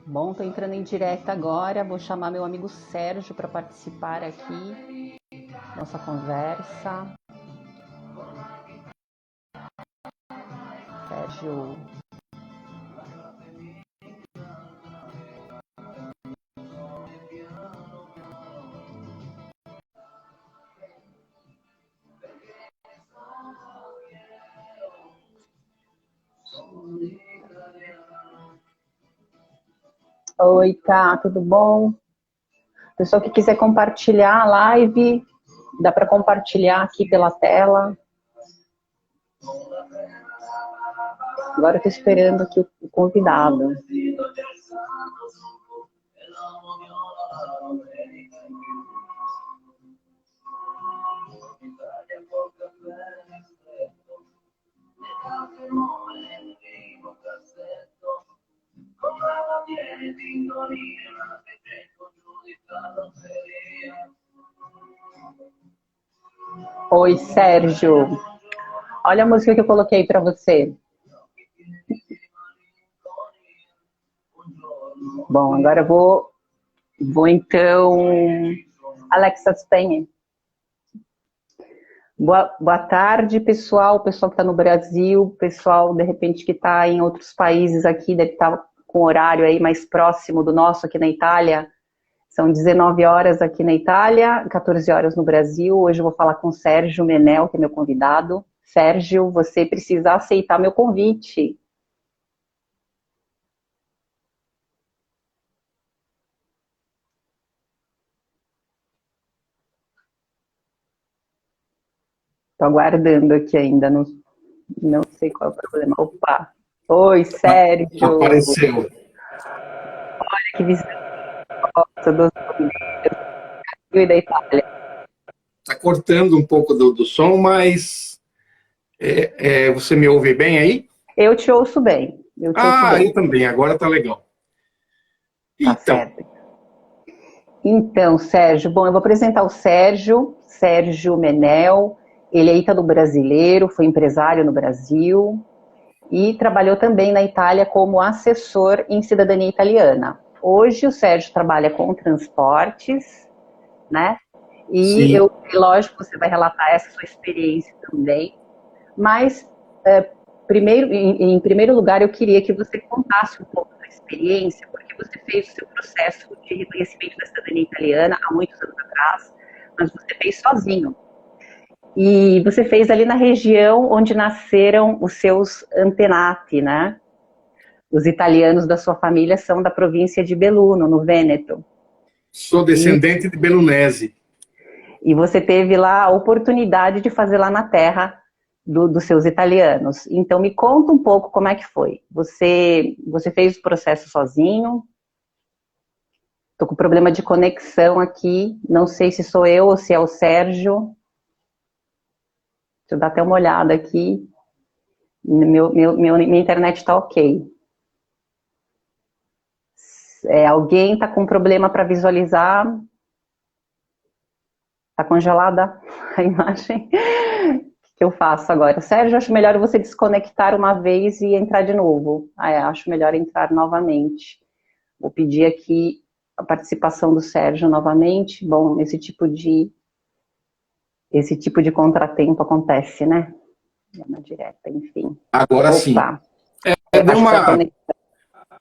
Bom, tô entrando em direta agora, vou chamar meu amigo Sérgio para participar aqui, nossa conversa. Sérgio. Oi, tá, tudo bom? Pessoal que quiser compartilhar a live, dá para compartilhar aqui pela tela. Agora eu tô esperando aqui o convidado. Oi, Sérgio. Olha a música que eu coloquei para você. Bom, agora eu vou então... Alexa Spencer. Boa tarde, pessoal que está no Brasil, pessoal, de repente, que está em outros países aqui, deve estar com horário aí mais próximo do nosso aqui na Itália. São 19 horas aqui na Itália, 14 horas no Brasil. Hoje eu vou falar com o Sérgio Menel, que é meu convidado. Sérgio, você precisa aceitar meu convite. Estou aguardando aqui ainda, não sei qual é o problema. Opa! Oi, Sérgio! Apareceu. Olha que visita do Brasil e da Itália. Está cortando um pouco do som, mas você me ouve bem aí? Eu te ouço bem. Eu também, agora está legal. Tá certo. Então, Sérgio, bom, eu vou apresentar o Sérgio Menel. Ele é ítalo-brasileiro, foi empresário no Brasil e trabalhou também na Itália como assessor em cidadania italiana. Hoje o Sérgio trabalha com transportes, né? E lógico, você vai relatar essa sua experiência também, mas em primeiro lugar eu queria que você contasse um pouco da experiência, porque você fez o seu processo de reconhecimento da cidadania italiana há muitos anos atrás, mas você fez sozinho. E você fez ali na região onde nasceram os seus antenati, né? Os italianos da sua família são da província de Belluno, no Vêneto. Sou descendente de Bellunese. E você teve lá a oportunidade de fazer lá na terra dos seus italianos. Então, me conta um pouco como é que foi. Você fez o processo sozinho? Estou com problema de conexão aqui. Não sei se sou eu ou se é o Sérgio. Deixa eu dar até uma olhada aqui. Minha internet está ok. Alguém está com problema para visualizar? Está congelada a imagem? O que eu faço agora? Sérgio, acho melhor você desconectar uma vez e entrar de novo. Acho melhor entrar novamente. Vou pedir aqui a participação do Sérgio novamente. Bom, esse tipo de contratempo acontece, né? Na direta, enfim. Agora sim.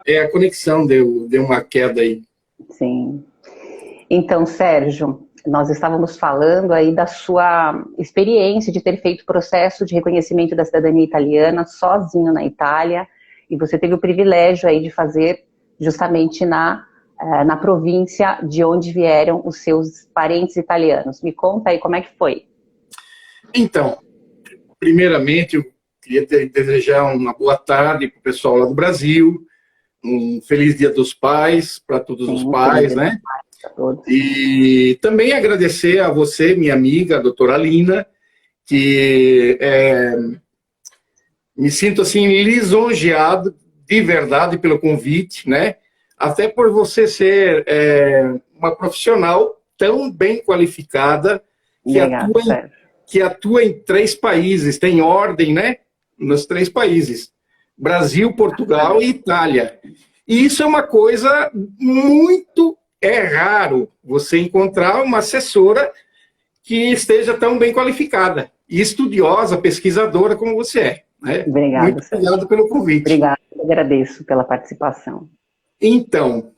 A conexão deu uma queda aí. Sim. Então, Sérgio, nós estávamos falando aí da sua experiência de ter feito o processo de reconhecimento da cidadania italiana sozinho na Itália, e você teve o privilégio aí de fazer justamente na província de onde vieram os seus parentes italianos. Me conta aí como é que foi. Então, primeiramente, eu queria desejar uma boa tarde para o pessoal lá do Brasil, um feliz Dia dos Pais para todos os pais, né? E também agradecer a você, minha amiga, a doutora Lina, que me sinto assim lisonjeado de verdade pelo convite, né? Até por você ser uma profissional tão bem qualificada que atua em 3 países, tem ordem, né? Nos 3 países, Brasil, Portugal e Itália. E isso é uma coisa muito... É raro você encontrar uma assessora que esteja tão bem qualificada e estudiosa, pesquisadora como você é. Né? Obrigada, Muito obrigado pelo convite. Obrigada, agradeço pela participação. Então,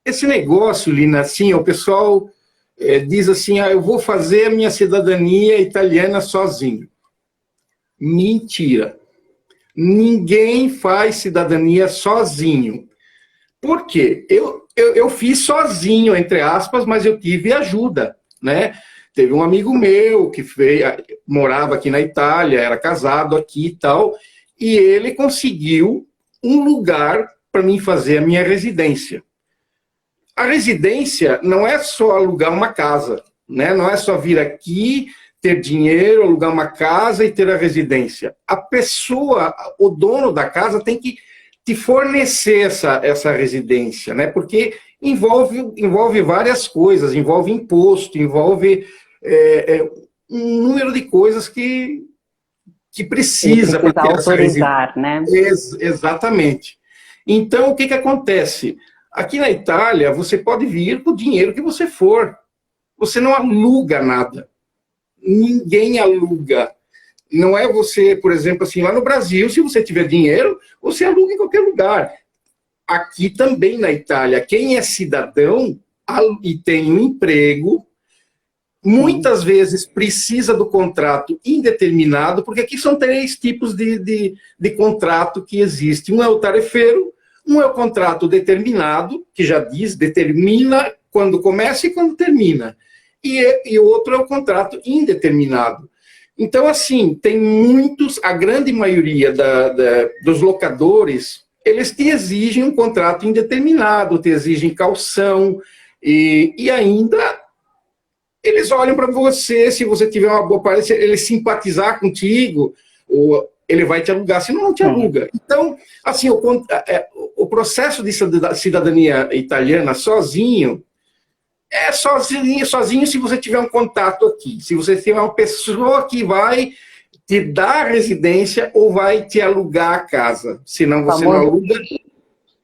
esse negócio, Lina, assim, o pessoal diz assim, eu vou fazer a minha cidadania italiana sozinho. Mentira. Ninguém faz cidadania sozinho. Por quê? Eu fiz sozinho, entre aspas, mas eu tive ajuda, né? Teve um amigo meu que morava aqui na Itália, era casado aqui e tal, e ele conseguiu um lugar para mim fazer a minha residência. A residência não é só alugar uma casa, né? Não é só vir aqui, ter dinheiro, alugar uma casa e ter a residência. A pessoa, o dono da casa tem que te fornecer essa residência, né? Porque envolve várias coisas, envolve imposto, envolve um número de coisas que precisa para ter essa autorizar, né? Exatamente. Então, o que acontece? Aqui na Itália, você pode vir com o dinheiro que você for. Você não aluga nada. Ninguém aluga. Não é você, por exemplo, assim, lá no Brasil, se você tiver dinheiro, você aluga em qualquer lugar. Aqui também na Itália, quem é cidadão e tem um emprego, muitas vezes precisa do contrato indeterminado, porque aqui são 3 tipos de contrato que existe. Um é o tarefeiro, um é o contrato determinado, que já determina quando começa e quando termina. E o outro é o contrato indeterminado. Então, assim, tem muitos, a grande maioria dos locadores, eles te exigem um contrato indeterminado, te exigem caução, e ainda eles olham para você, se você tiver uma boa aparência, ele simpatizar contigo, ou ele vai te alugar, senão não te aluga. Então, assim, o processo de cidadania italiana sozinho, sozinho se você tiver um contato aqui, se você tiver uma pessoa que vai te dar residência ou vai te alugar a casa, senão você não aluga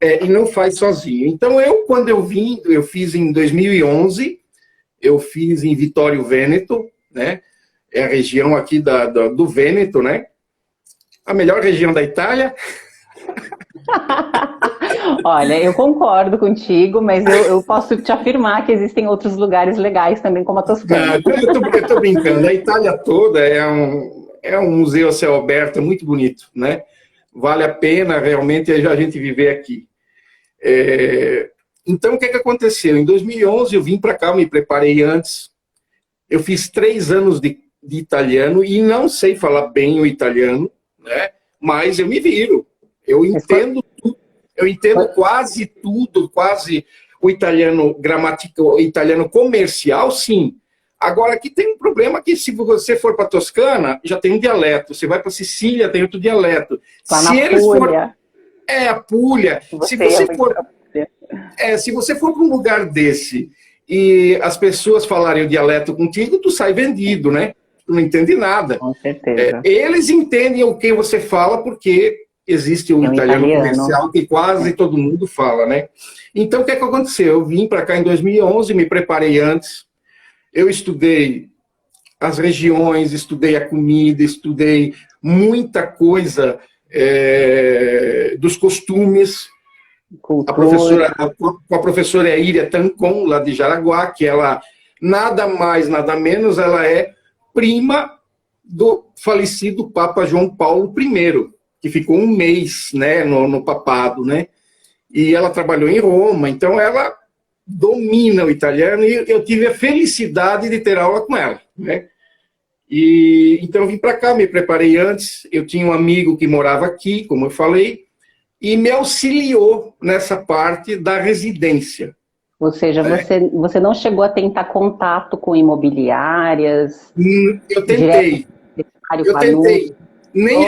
e não faz sozinho. Então, quando eu vim, eu fiz em 2011, eu fiz em Vittorio Veneto, né? É a região aqui do Vêneto, né? A melhor região da Itália. Olha, eu concordo contigo, mas eu posso te afirmar que existem outros lugares legais também, como a Toscana. Eu estou brincando. A Itália toda é um museu a céu aberto, muito bonito, né? Vale a pena realmente a gente viver aqui. Então, o que aconteceu? Em 2011, eu vim para cá, me preparei antes. Eu fiz 3 anos de italiano e não sei falar bem o italiano, né? Mas eu me viro. Eu entendo tudo. Eu entendo quase tudo, quase o italiano gramatical, o italiano comercial, sim. Agora, aqui tem um problema que se você for para Toscana, já tem um dialeto. Você vai para Sicília, tem outro dialeto. Lá na Puglia. A Puglia. Se você for para um lugar desse e as pessoas falarem o dialeto contigo, tu sai vendido, né? Tu não entende nada. Com certeza. Eles entendem o que você fala porque existe um italiano comercial que quase todo mundo fala, né? Então, o que aconteceu? Eu vim para cá em 2011, me preparei antes. Eu estudei as regiões, estudei a comida, estudei muita coisa dos costumes. Com a professora Iria Tancon, lá de Jaraguá, que ela, nada mais, nada menos, ela é prima do falecido Papa João Paulo I, que ficou um mês, né, no papado, né? E ela trabalhou em Roma, então ela domina o italiano e eu tive a felicidade de ter aula com ela, né? E então eu vim para cá, me preparei antes, eu tinha um amigo que morava aqui, como eu falei, e me auxiliou nessa parte da residência. Ou seja, você não chegou a tentar contato com imobiliárias? Eu tentei. Nem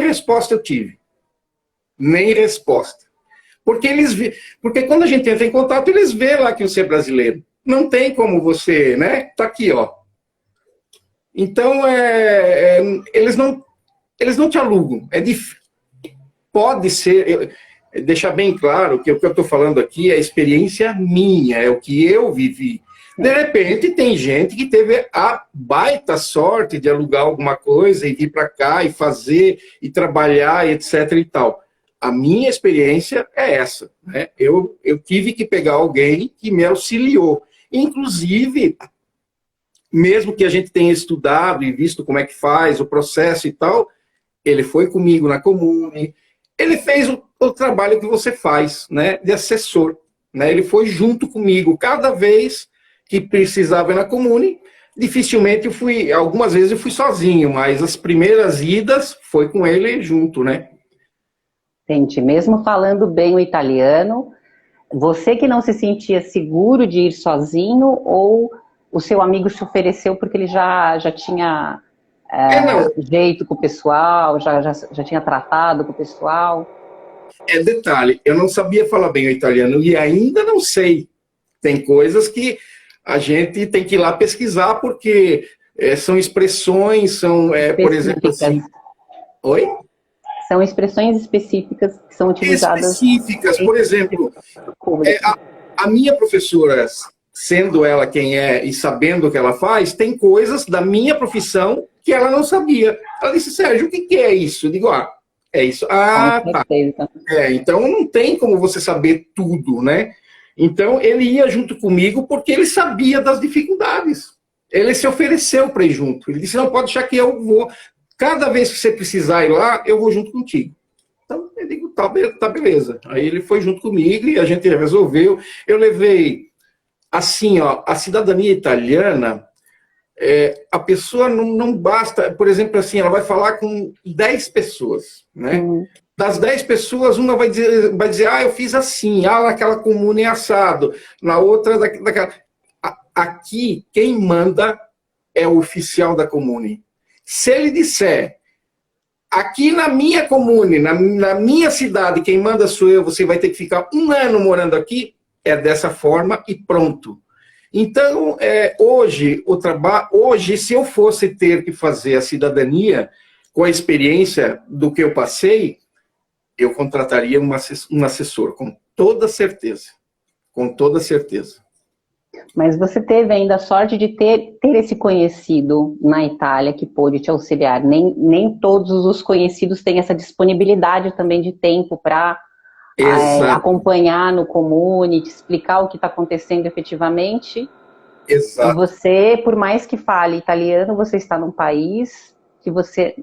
resposta eu tive. Nem resposta. Porque quando a gente entra em contato, eles veem lá que você é brasileiro. Não tem como você, né? Tá aqui, ó. Então, eles não te alugam. É difícil. Pode ser. deixar bem claro que o que eu estou falando aqui é a experiência minha, é o que eu vivi. De repente, tem gente que teve a baita sorte de alugar alguma coisa e vir para cá e fazer, e trabalhar, etc. e tal. A minha experiência é essa, né? Eu tive que pegar alguém que me auxiliou. Inclusive, mesmo que a gente tenha estudado e visto como é que faz o processo e tal, ele foi comigo na Comune, ele fez o trabalho que você faz, né, de assessor, né? Ele foi junto comigo cada vez que precisava ir na Comune. Dificilmente algumas vezes eu fui sozinho, mas as primeiras idas foi com ele junto, né? Entendi. Mesmo falando bem o italiano, você que não se sentia seguro de ir sozinho, ou o seu amigo se ofereceu porque ele já tinha jeito com o pessoal, já tinha tratado com o pessoal? Detalhe, eu não sabia falar bem o italiano e ainda não sei. Tem coisas que a gente tem que ir lá pesquisar, porque são expressões, por exemplo, assim... Oi? São expressões específicas que são utilizadas... Específicas, por exemplo, a minha professora, sendo ela quem é e sabendo o que ela faz, tem coisas da minha profissão que ela não sabia. Ela disse: Sérgio, o que é isso? Eu digo: é isso. Tá. Então não tem como você saber tudo, né? Então ele ia junto comigo porque ele sabia das dificuldades. Ele se ofereceu para ir junto. Ele disse: não, pode deixar que eu vou. Cada vez que você precisar ir lá, eu vou junto contigo. Então eu digo: tá, beleza. Aí ele foi junto comigo e a gente resolveu. Eu levei, assim, a cidadania italiana, a pessoa não basta, por exemplo, assim, ela vai falar com 10 pessoas, né? Das 10 pessoas, uma vai dizer: eu fiz assim, naquela Comune é assado, na outra, daquela... Aqui, quem manda é o oficial da Comune. Se ele disser: aqui na minha Comune, na minha cidade, quem manda sou eu, você vai ter que ficar 1 ano morando aqui, é dessa forma e pronto. Então, hoje, se eu fosse ter que fazer a cidadania com a experiência do que eu passei, eu contrataria um assessor, com toda certeza. Com toda certeza. Mas você teve ainda a sorte de ter esse conhecido na Itália que pôde te auxiliar. Nem todos os conhecidos têm essa disponibilidade também de tempo para acompanhar no Comune, te explicar o que está acontecendo efetivamente. Exato. E você, por mais que fale italiano, você está num país que você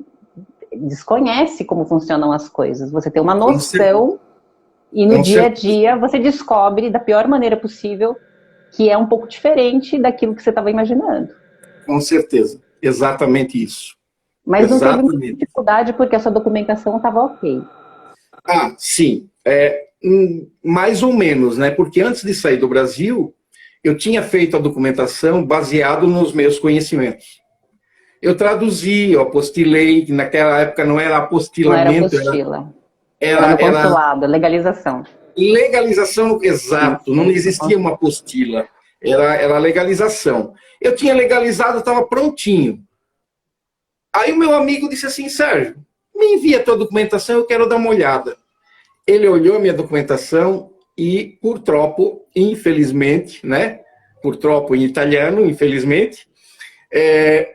desconhece como funcionam as coisas. Você tem uma noção e no dia a dia você descobre da pior maneira possível que é um pouco diferente daquilo que você estava imaginando. Com certeza. Exatamente isso. Mas não teve muita dificuldade porque a sua documentação estava ok. Sim. Mais ou menos, né? Porque antes de sair do Brasil, eu tinha feito a documentação baseado nos meus conhecimentos. Eu traduzi, eu apostilei, que naquela época não era apostilamento. Não era apostila. Era no consulado, legalização. Legalização, exato. Não existia uma apostila. Era legalização. Eu tinha legalizado, estava prontinho. Aí o meu amigo disse assim: Sérgio, me envia a tua documentação, eu quero dar uma olhada. Ele olhou a minha documentação e, por troppo, infelizmente, né? Por troppo em italiano, infelizmente,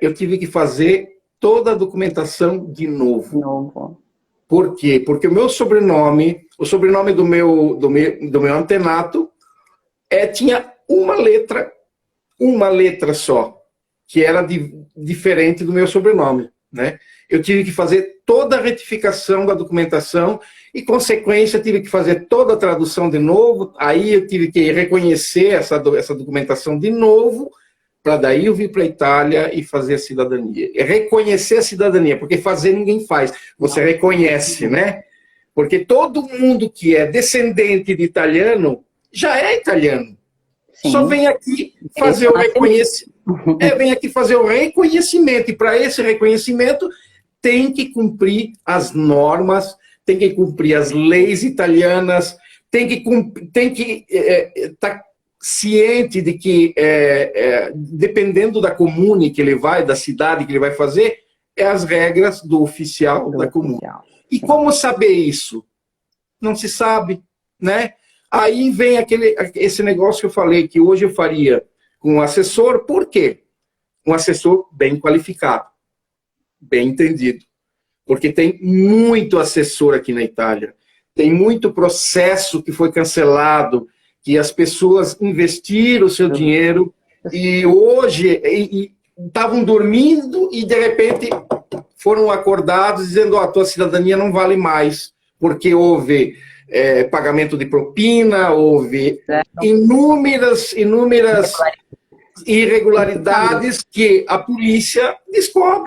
eu tive que fazer toda a documentação de novo. Por quê? Porque o meu sobrenome, o sobrenome do meu antenato, tinha uma letra só, que era diferente do meu sobrenome, né? Eu tive que fazer toda a retificação da documentação e, consequência, tive que fazer toda a tradução de novo. Aí eu tive que reconhecer essa documentação de novo, para daí eu vir para a Itália e fazer a cidadania. Reconhecer a cidadania, porque fazer ninguém faz, você reconhece, né? Porque todo mundo que é descendente de italiano já é italiano. Sim. Só vem aqui fazer o reconhecimento. Vem aqui fazer o reconhecimento, e para esse reconhecimento tem que cumprir as normas, tem que cumprir as leis italianas, tem que estar ciente de que, dependendo da comune que ele vai, da cidade que ele vai fazer, as regras do oficial da comune. E como saber isso? não se sabe, né? Aí vem esse negócio que eu falei, que hoje eu faria com um assessor. Por quê? Um assessor bem qualificado, bem entendido. Porque tem muito assessor aqui na Itália. Tem muito processo que foi cancelado, que as pessoas investiram o seu dinheiro e hoje estavam dormindo e, de repente, foram acordados dizendo: a tua cidadania não vale mais, porque houve pagamento de propina, houve inúmeras irregularidades que a polícia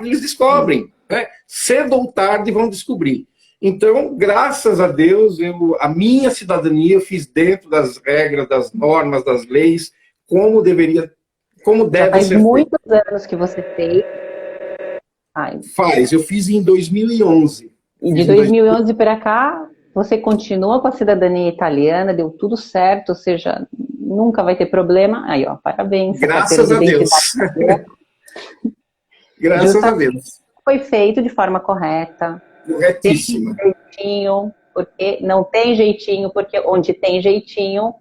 eles descobrem. Né? Cedo ou tarde vão descobrir. Então, graças a Deus, a minha cidadania eu fiz dentro das regras, das normas, das leis, como deve faz ser muitos anos que você fez. Eu fiz em 2011. E de 2011 para cá, você continua com a cidadania italiana, deu tudo certo, ou seja, nunca vai ter problema. Aí, ó, parabéns. Graças a Deus. Graças a Deus. Foi feito de forma correta. Corretíssima. Tem jeitinho, porque não tem jeitinho, porque onde tem jeitinho,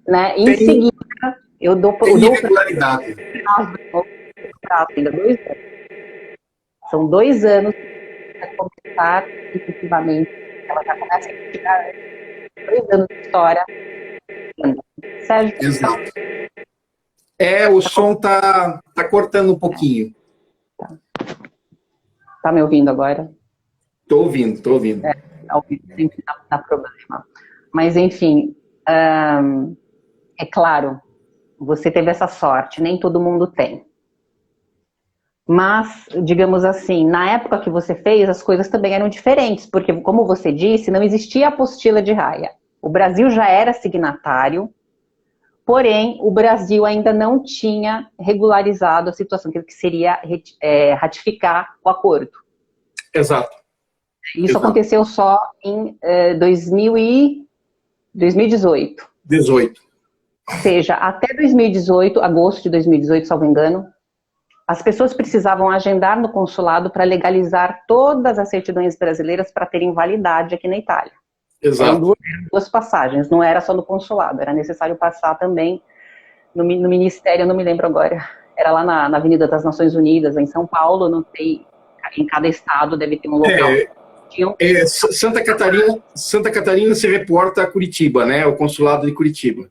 né? Em seguida, eu dou irregularidade. Ainda 2 anos. São 2 anos para começar efetivamente. Ela já começa a investigar 2 anos de história. Sérgio. Exato. O som tá cortando um pouquinho. Tá me ouvindo agora? Tô ouvindo. Ao vivo sempre dá problema. Mas, enfim, é claro, você teve essa sorte, nem todo mundo tem. Mas, digamos assim, na época que você fez, as coisas também eram diferentes, porque, como você disse, não existia a apostila de Haia. O Brasil já era signatário, porém, o Brasil ainda não tinha regularizado a situação, que seria ratificar o acordo. Exato. Isso aconteceu só em 2018. 18. Ou seja, até 2018, agosto de 2018, salvo engano, as pessoas precisavam agendar no consulado para legalizar todas as certidões brasileiras para terem validade aqui na Itália. Exato. Eram duas passagens, não era só no consulado, era necessário passar também no ministério, eu não me lembro agora, era lá na Avenida das Nações Unidas, em São Paulo, não sei, em cada estado deve ter um local. Santa Catarina se reporta a Curitiba, né? O consulado de Curitiba.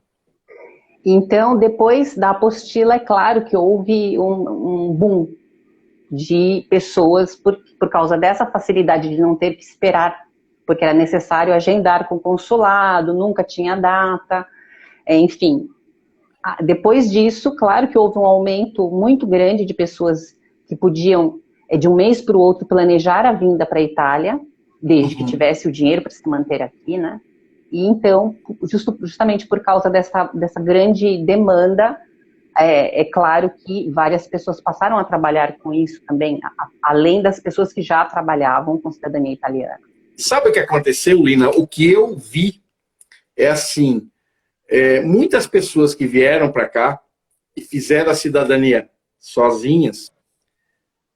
Então, depois da apostila, é claro que houve um boom de pessoas por causa dessa facilidade de não ter que esperar, porque era necessário agendar com o consulado, nunca tinha data, enfim. Depois disso, claro que houve um aumento muito grande de pessoas que podiam, de um mês para o outro, planejar a vinda para a Itália, desde que tivesse o dinheiro para se manter aqui, né? E então, justamente por causa dessa grande demanda, é claro que várias pessoas passaram a trabalhar com isso também, além das pessoas que já trabalhavam com cidadania italiana. Sabe o que aconteceu, Lina? O que eu vi é assim, muitas pessoas que vieram para cá e fizeram a cidadania sozinhas,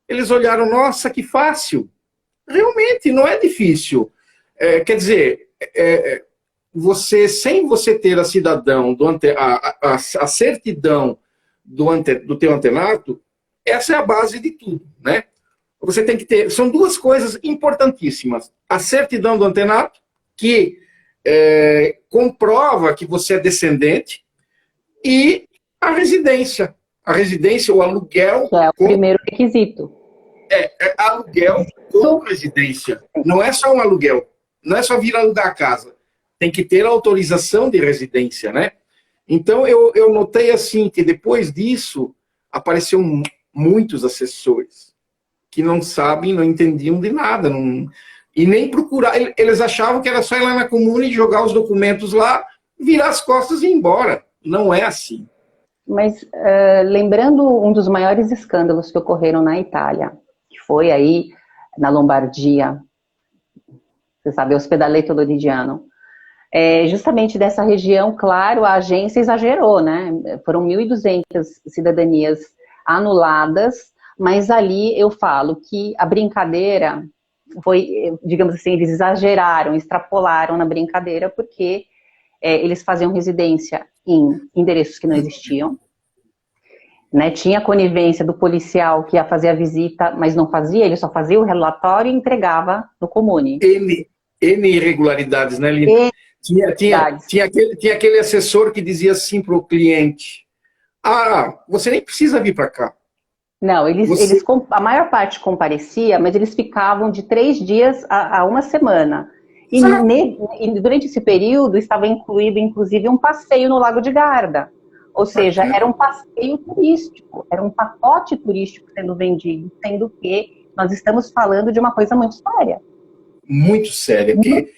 eles olharam: nossa, que fácil. Realmente, não é difícil. Quer dizer, sem você ter a certidão do teu antenato, essa é a base de tudo, né? Você tem que ter, são 2 coisas importantíssimas: a certidão do antenato, que comprova que você é descendente, e a residência. A residência, o aluguel. Que é o primeiro requisito. Aluguel com residência. Não é só um aluguel. Não é só vir alugar a casa. Tem que ter autorização de residência, né? Então, eu notei assim, que depois disso, apareceram muitos assessores que não sabem, não entendiam de nada. E nem procurar. Eles achavam que era só ir lá na comuna e jogar os documentos lá, virar as costas e ir embora. Não é assim. Mas, lembrando um dos maiores escândalos que ocorreram na Itália, que foi aí na Lombardia, você sabe, Ospedaleto Lodigiano, justamente dessa região, claro, a agência exagerou, né? Foram 1.200 cidadanias anuladas, mas ali eu falo que a brincadeira digamos assim, eles exageraram, extrapolaram na brincadeira, porque eles faziam residência em endereços que não existiam, né? Tinha conivência do policial que ia fazer a visita, mas não fazia, ele só fazia o relatório e entregava no Comune. N irregularidades, né, Lina? Tinha aquele assessor que dizia assim para o cliente: você nem precisa vir para cá. Não, a maior parte comparecia, mas eles ficavam de 3 dias a 1 semana. E durante esse período estava incluído, inclusive, um passeio no Lago de Garda. Ou seja, era um passeio turístico, era um pacote turístico sendo vendido, sendo que nós estamos falando de uma coisa muito séria. Muito séria. Porque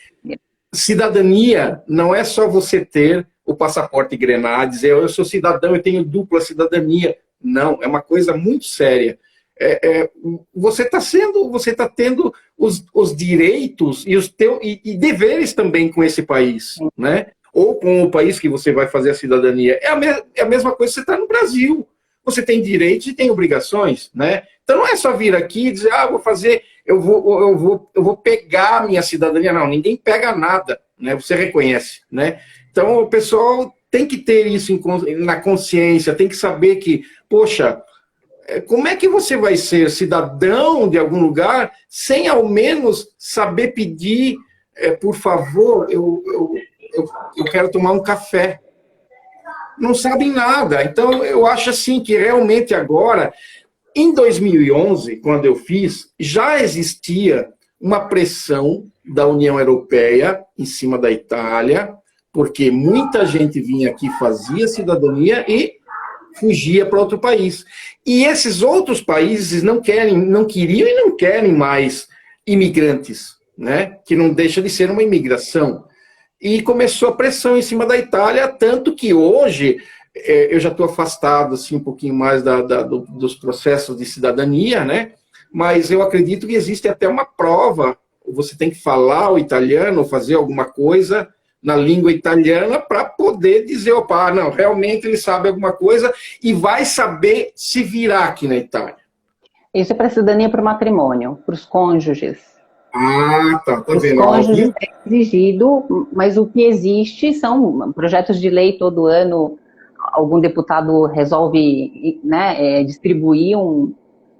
cidadania não é só você ter o passaporte Grenade, dizer eu sou cidadão, eu tenho dupla cidadania. Não, é uma coisa muito séria. Você está tendo os direitos e deveres também com esse país, né? Ou com o país que você vai fazer a cidadania. É a mesma coisa que você está no Brasil. Você tem direitos e tem obrigações, né? Então não é só vir aqui e dizer, eu vou pegar a minha cidadania. Não, ninguém pega nada, né? Você reconhece, né? Então o pessoal tem que ter isso na consciência, tem que saber que, poxa, como é que você vai ser cidadão de algum lugar sem ao menos saber pedir, por favor, eu quero tomar um café? Não sabem nada. Então, eu acho assim que realmente agora, em 2011, quando eu fiz, já existia uma pressão da União Europeia em cima da Itália, porque muita gente vinha aqui, fazia cidadania e fugia para outro país. E esses outros países não queriam e não querem mais imigrantes, né? Que não deixa de ser uma imigração. E começou a pressão em cima da Itália, tanto que hoje eu já estou afastado assim, um pouquinho mais dos processos de cidadania, né? Mas eu acredito que existe até uma prova. Você tem que falar o italiano, fazer alguma coisa na língua italiana para poder dizer, não, realmente ele sabe alguma coisa e vai saber se virar aqui na Itália. Isso é para cidadania para o matrimônio, para os cônjuges. Tá os vendo? Cônjuges é exigido, mas o que existe são projetos de lei todo ano. Algum deputado resolve, né,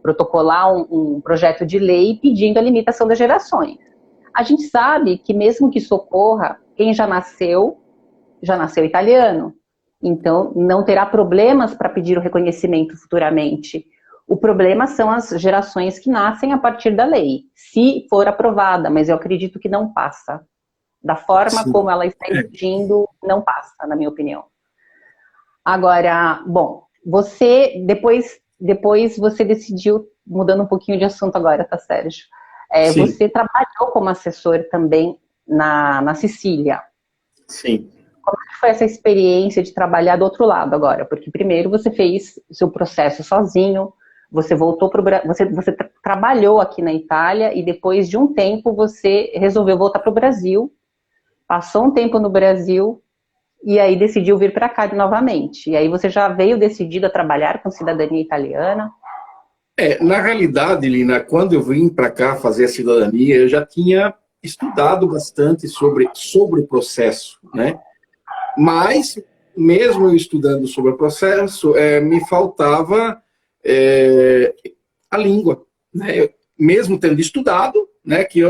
protocolar um projeto de lei pedindo a limitação das gerações. A gente sabe que mesmo que socorra, quem já nasceu italiano. Então, não terá problemas para pedir o reconhecimento futuramente. O problema são as gerações que nascem a partir da lei, se for aprovada, mas eu acredito que não passa. Da forma Sim. como ela está exigindo, não passa, na minha opinião. Agora, bom, você, depois você decidiu, mudando um pouquinho de assunto agora, tá, Sérgio? Você trabalhou como assessor também na Sicília. Sim. Como é que foi essa experiência de trabalhar do outro lado agora? Porque primeiro você fez seu processo sozinho, você voltou para o Brasil, você trabalhou aqui na Itália e depois de um tempo você resolveu voltar para o Brasil, passou um tempo no Brasil e aí decidiu vir para cá novamente. E aí você já veio decidido a trabalhar com cidadania italiana? Na realidade, Lina, quando eu vim para cá fazer a cidadania, eu já tinha estudado bastante sobre o processo, né? Mas, mesmo eu estudando sobre o processo, me faltava a língua, né? Mesmo tendo estudado, né? Que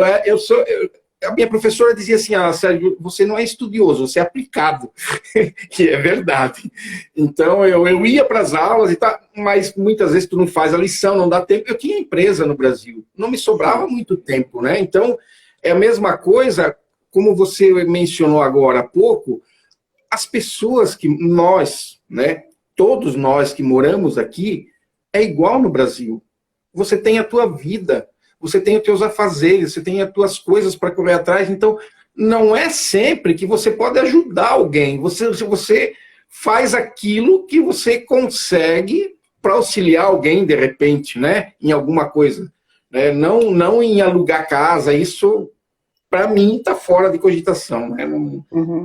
a minha professora dizia assim, Sérgio, você não é estudioso, você é aplicado, que é verdade. Então, eu ia para as aulas e tal, mas muitas vezes tu não faz a lição, não dá tempo. Eu tinha empresa no Brasil, não me sobrava muito tempo, né? Então, é a mesma coisa, como você mencionou agora há pouco, as pessoas que nós, né, todos nós que moramos aqui, é igual no Brasil. Você tem a tua vida, você tem os teus afazeres, você tem as tuas coisas para correr atrás, então não é sempre que você pode ajudar alguém. Você faz aquilo que você consegue para auxiliar alguém, de repente, né, em alguma coisa. Né? Não em alugar casa, isso, para mim, está fora de cogitação. Né?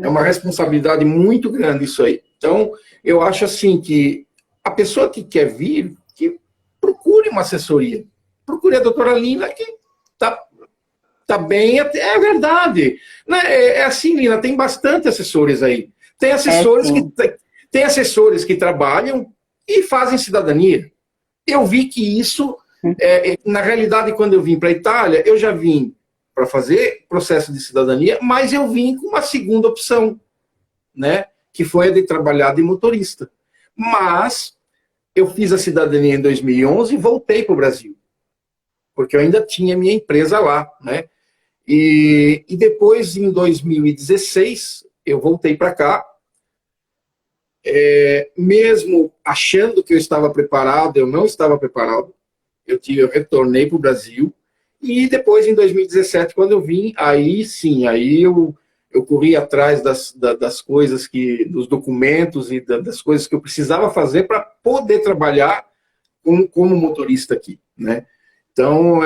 É uma responsabilidade muito grande isso aí. Então, eu acho assim que a pessoa que quer vir, que procure uma assessoria. Procure a doutora Lina, que está tá bem, é verdade. Né? É assim, Lina, tem bastante assessores aí. Tem assessores, tem assessores que trabalham e fazem cidadania. Eu vi que isso, na realidade, quando eu vim para a Itália, eu já vim para fazer processo de cidadania, mas eu vim com uma segunda opção, né? Que foi a de trabalhar de motorista. Mas eu fiz a cidadania em 2011 e voltei para o Brasil, porque eu ainda tinha minha empresa lá, né? E depois, em 2016, eu voltei para cá, mesmo achando que eu estava preparado, eu não estava preparado. Eu retornei para o Brasil, e depois, em 2017, quando eu vim, aí sim, aí eu corri atrás das coisas, dos documentos e das coisas que eu precisava fazer para poder trabalhar como motorista aqui, né? Então,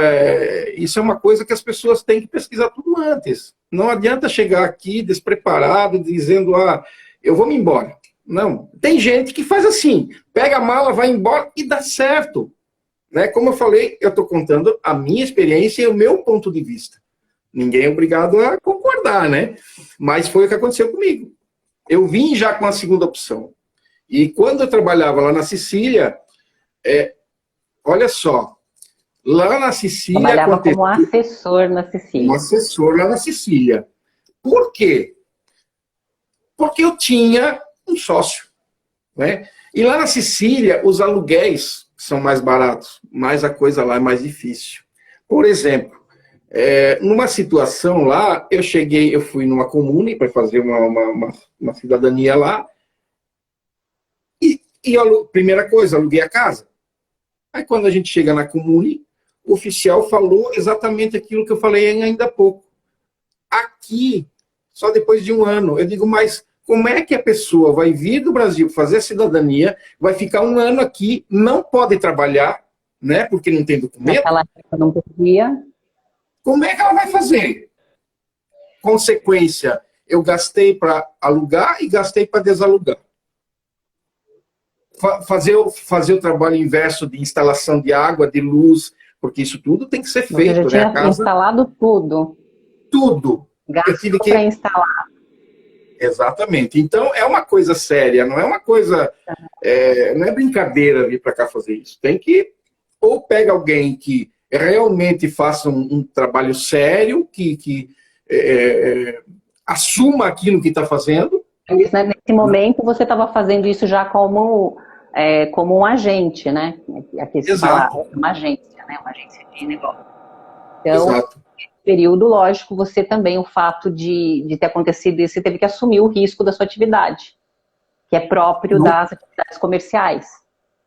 isso é uma coisa que as pessoas têm que pesquisar tudo antes. Não adianta chegar aqui despreparado, dizendo, eu vou me embora. Não, tem gente que faz assim, pega a mala, vai embora e dá certo. Né? Como eu falei, eu estou contando a minha experiência e o meu ponto de vista. Ninguém é obrigado a concordar, né? Mas foi o que aconteceu comigo. Eu vim já com a segunda opção. E quando eu trabalhava lá na Sicília, olha só, lá na Sicília... Trabalhava como assessor na Sicília. Como assessor lá na Sicília. Por quê? Porque eu tinha um sócio, né? E lá na Sicília, os aluguéis são mais baratos, mas a coisa lá é mais difícil. Por exemplo, numa situação lá, eu fui numa comune para fazer uma cidadania lá, e primeira coisa, aluguei a casa. Aí quando a gente chega na comune, o oficial falou exatamente aquilo que eu falei ainda há pouco. Aqui, só depois de 1 ano, eu digo, mas como é que a pessoa vai vir do Brasil fazer a cidadania, vai ficar 1 ano aqui, não pode trabalhar, né, porque não tem documento? Naquela época não podia. Como é que ela vai fazer? Consequência, eu gastei para alugar e gastei para desalugar. Fazer o trabalho inverso de instalação de água, de luz, porque isso tudo tem que ser feito. Você já tinha instalado tudo. Tudo. Gastou para instalar. Exatamente. Então, é uma coisa séria, não é uma coisa... não é brincadeira vir para cá fazer isso. Tem que... Ou pega alguém que realmente faça um trabalho sério, que assuma aquilo que está fazendo. Mas, né, nesse momento, você estava fazendo isso já como um agente, né? Aqui se fala uma agência, né? Uma agência de negócio. Então, exato. Nesse período, lógico, você também, o fato de ter acontecido isso, você teve que assumir o risco da sua atividade, que é próprio das atividades comerciais.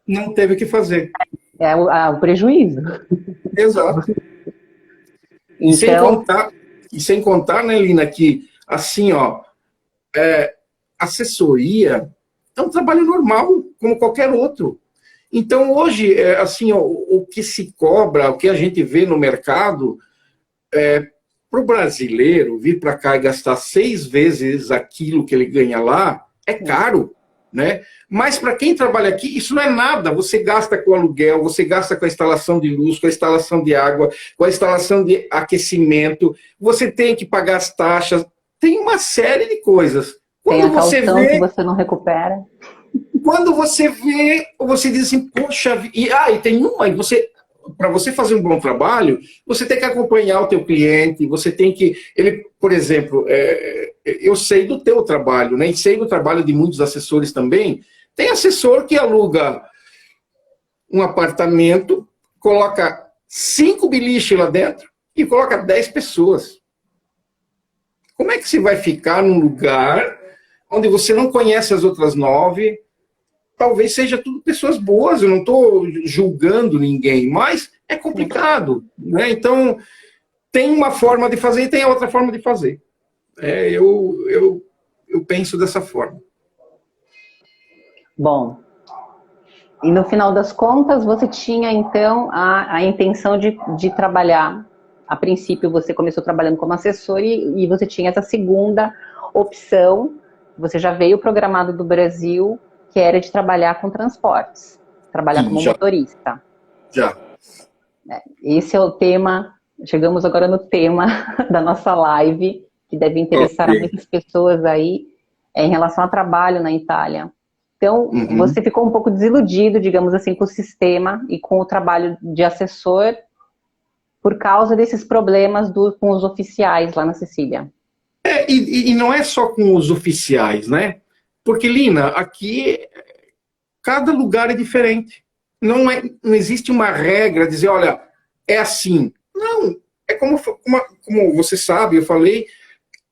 Não teve o que fazer. É o prejuízo. Exato. Então... E sem contar, né, Lina, que, assim, assessoria é um trabalho normal, como qualquer outro. Então, hoje, assim, o que se cobra, o que a gente vê no mercado, para o brasileiro vir para cá e gastar 6 vezes aquilo que ele ganha lá, é caro, né? Mas para quem trabalha aqui, isso não é nada. Você gasta com aluguel, você gasta com a instalação de luz, com a instalação de água, com a instalação de aquecimento, você tem que pagar as taxas, tem uma série de coisas. Quando tem a calção que você não recupera. Quando você vê, você diz assim, poxa, e tem para você fazer um bom trabalho, você tem que acompanhar o teu cliente, você tem que, por exemplo, eu sei do teu trabalho, né, e sei do trabalho de muitos assessores também. Tem assessor que aluga um apartamento, coloca 5 biliches lá dentro e coloca 10 pessoas. Como é que você vai ficar num lugar onde você não conhece as outras 9? Talvez seja tudo pessoas boas, eu não estou julgando ninguém, mas é complicado, né? Então, tem uma forma de fazer e tem a outra forma de fazer. Eu penso dessa forma. Bom, e no final das contas, você tinha, então, a intenção de trabalhar. A princípio, você começou trabalhando como assessor e você tinha essa segunda opção, você já veio programado do Brasil, que era de trabalhar com transportes, trabalhar como motorista. Já. Esse é o tema chegamos agora no tema da nossa live, que deve interessar a muitas pessoas aí, em relação ao trabalho na Itália. Então, você ficou um pouco desiludido, digamos assim, com o sistema e com o trabalho de assessor por causa desses problemas com os oficiais lá na Sicília. E não é só com os oficiais, né? Porque, Lina, aqui cada lugar é diferente. Não existe uma regra, dizer, olha, é assim. Não, é como você sabe, eu falei,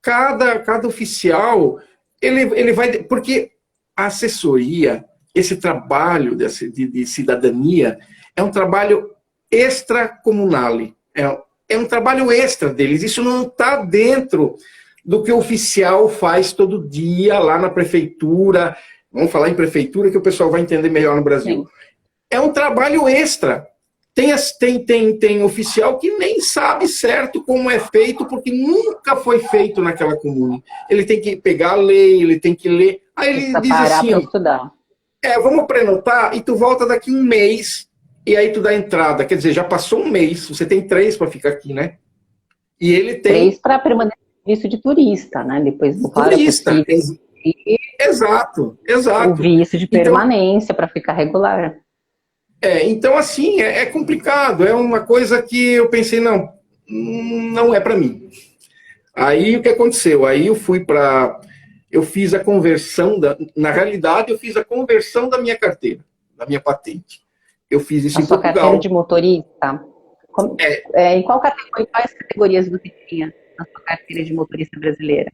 cada oficial, ele vai... Porque a assessoria, esse trabalho de cidadania, é um trabalho extracomunale. É um trabalho extra deles. Isso não está dentro do que o oficial faz todo dia lá na prefeitura. Vamos falar em prefeitura que o pessoal vai entender melhor no Brasil. Sim. É um trabalho extra. Tem oficial que nem sabe certo como é feito, porque nunca foi feito naquela comune. Ele tem que pegar a lei, ele tem que ler. Aí ele diz assim, vamos prenotar e tu volta daqui um mês e aí tu dá entrada. Quer dizer, já passou um mês, você tem 3 para ficar aqui, né? E ele tem... 3 para permanecer visto de turista, né? Depois do turista. Exato. O visto de permanência para ficar regular. Então assim, é complicado. É uma coisa que eu pensei, não é para mim. Aí o que aconteceu? Aí eu fiz a conversão, na realidade eu fiz a conversão da minha carteira, da minha patente. Eu fiz isso em Portugal. A sua carteira de motorista? Em quais categorias você tinha na sua carteira de motorista brasileira?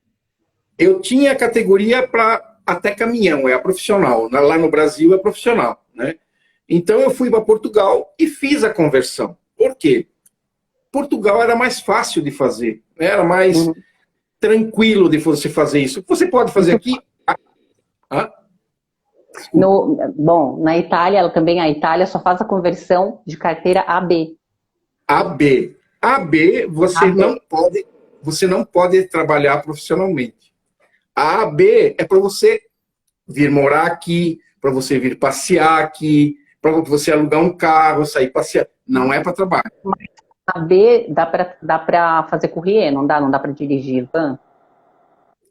Eu tinha a categoria para até caminhão, é a profissional. Lá no Brasil é profissional, né? Então eu fui para Portugal e fiz a conversão. Por quê? Portugal era mais fácil de fazer, né? Era mais tranquilo de você fazer isso. Você pode fazer aqui... Na Itália, a Itália só faz a conversão de carteira AB. AB, você não pode trabalhar profissionalmente. A AB é para você vir morar aqui, para você vir passear aqui, para você alugar um carro, sair passear. Não é para trabalho. Mas a B dá para fazer courrier, não dá? Não dá para dirigir van?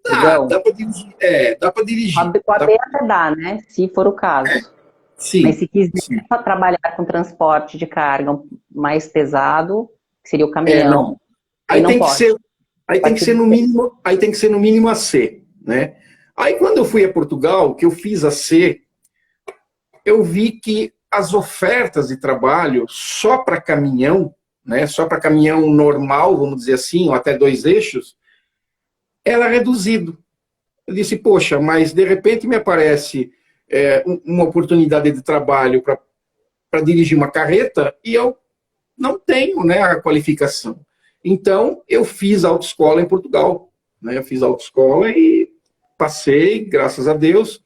Dá para dirigir. Dá para dirigir. Com a B até dá, né? Se for o caso. Sim. Mas se quiser trabalhar com transporte de carga mais pesado, que seria o caminhão, aí tem que ser no mínimo a C, né? Aí quando eu fui a Portugal, que eu fiz a C, eu vi que as ofertas de trabalho só para caminhão, né? Só para caminhão normal, vamos dizer assim, ou até 2 eixos, era reduzido. Eu disse, poxa, mas de repente me aparece uma oportunidade de trabalho para dirigir uma carreta e eu não tenho, né, a qualificação. Então, eu fiz autoescola em Portugal. Né? Eu fiz autoescola e passei, graças a Deus,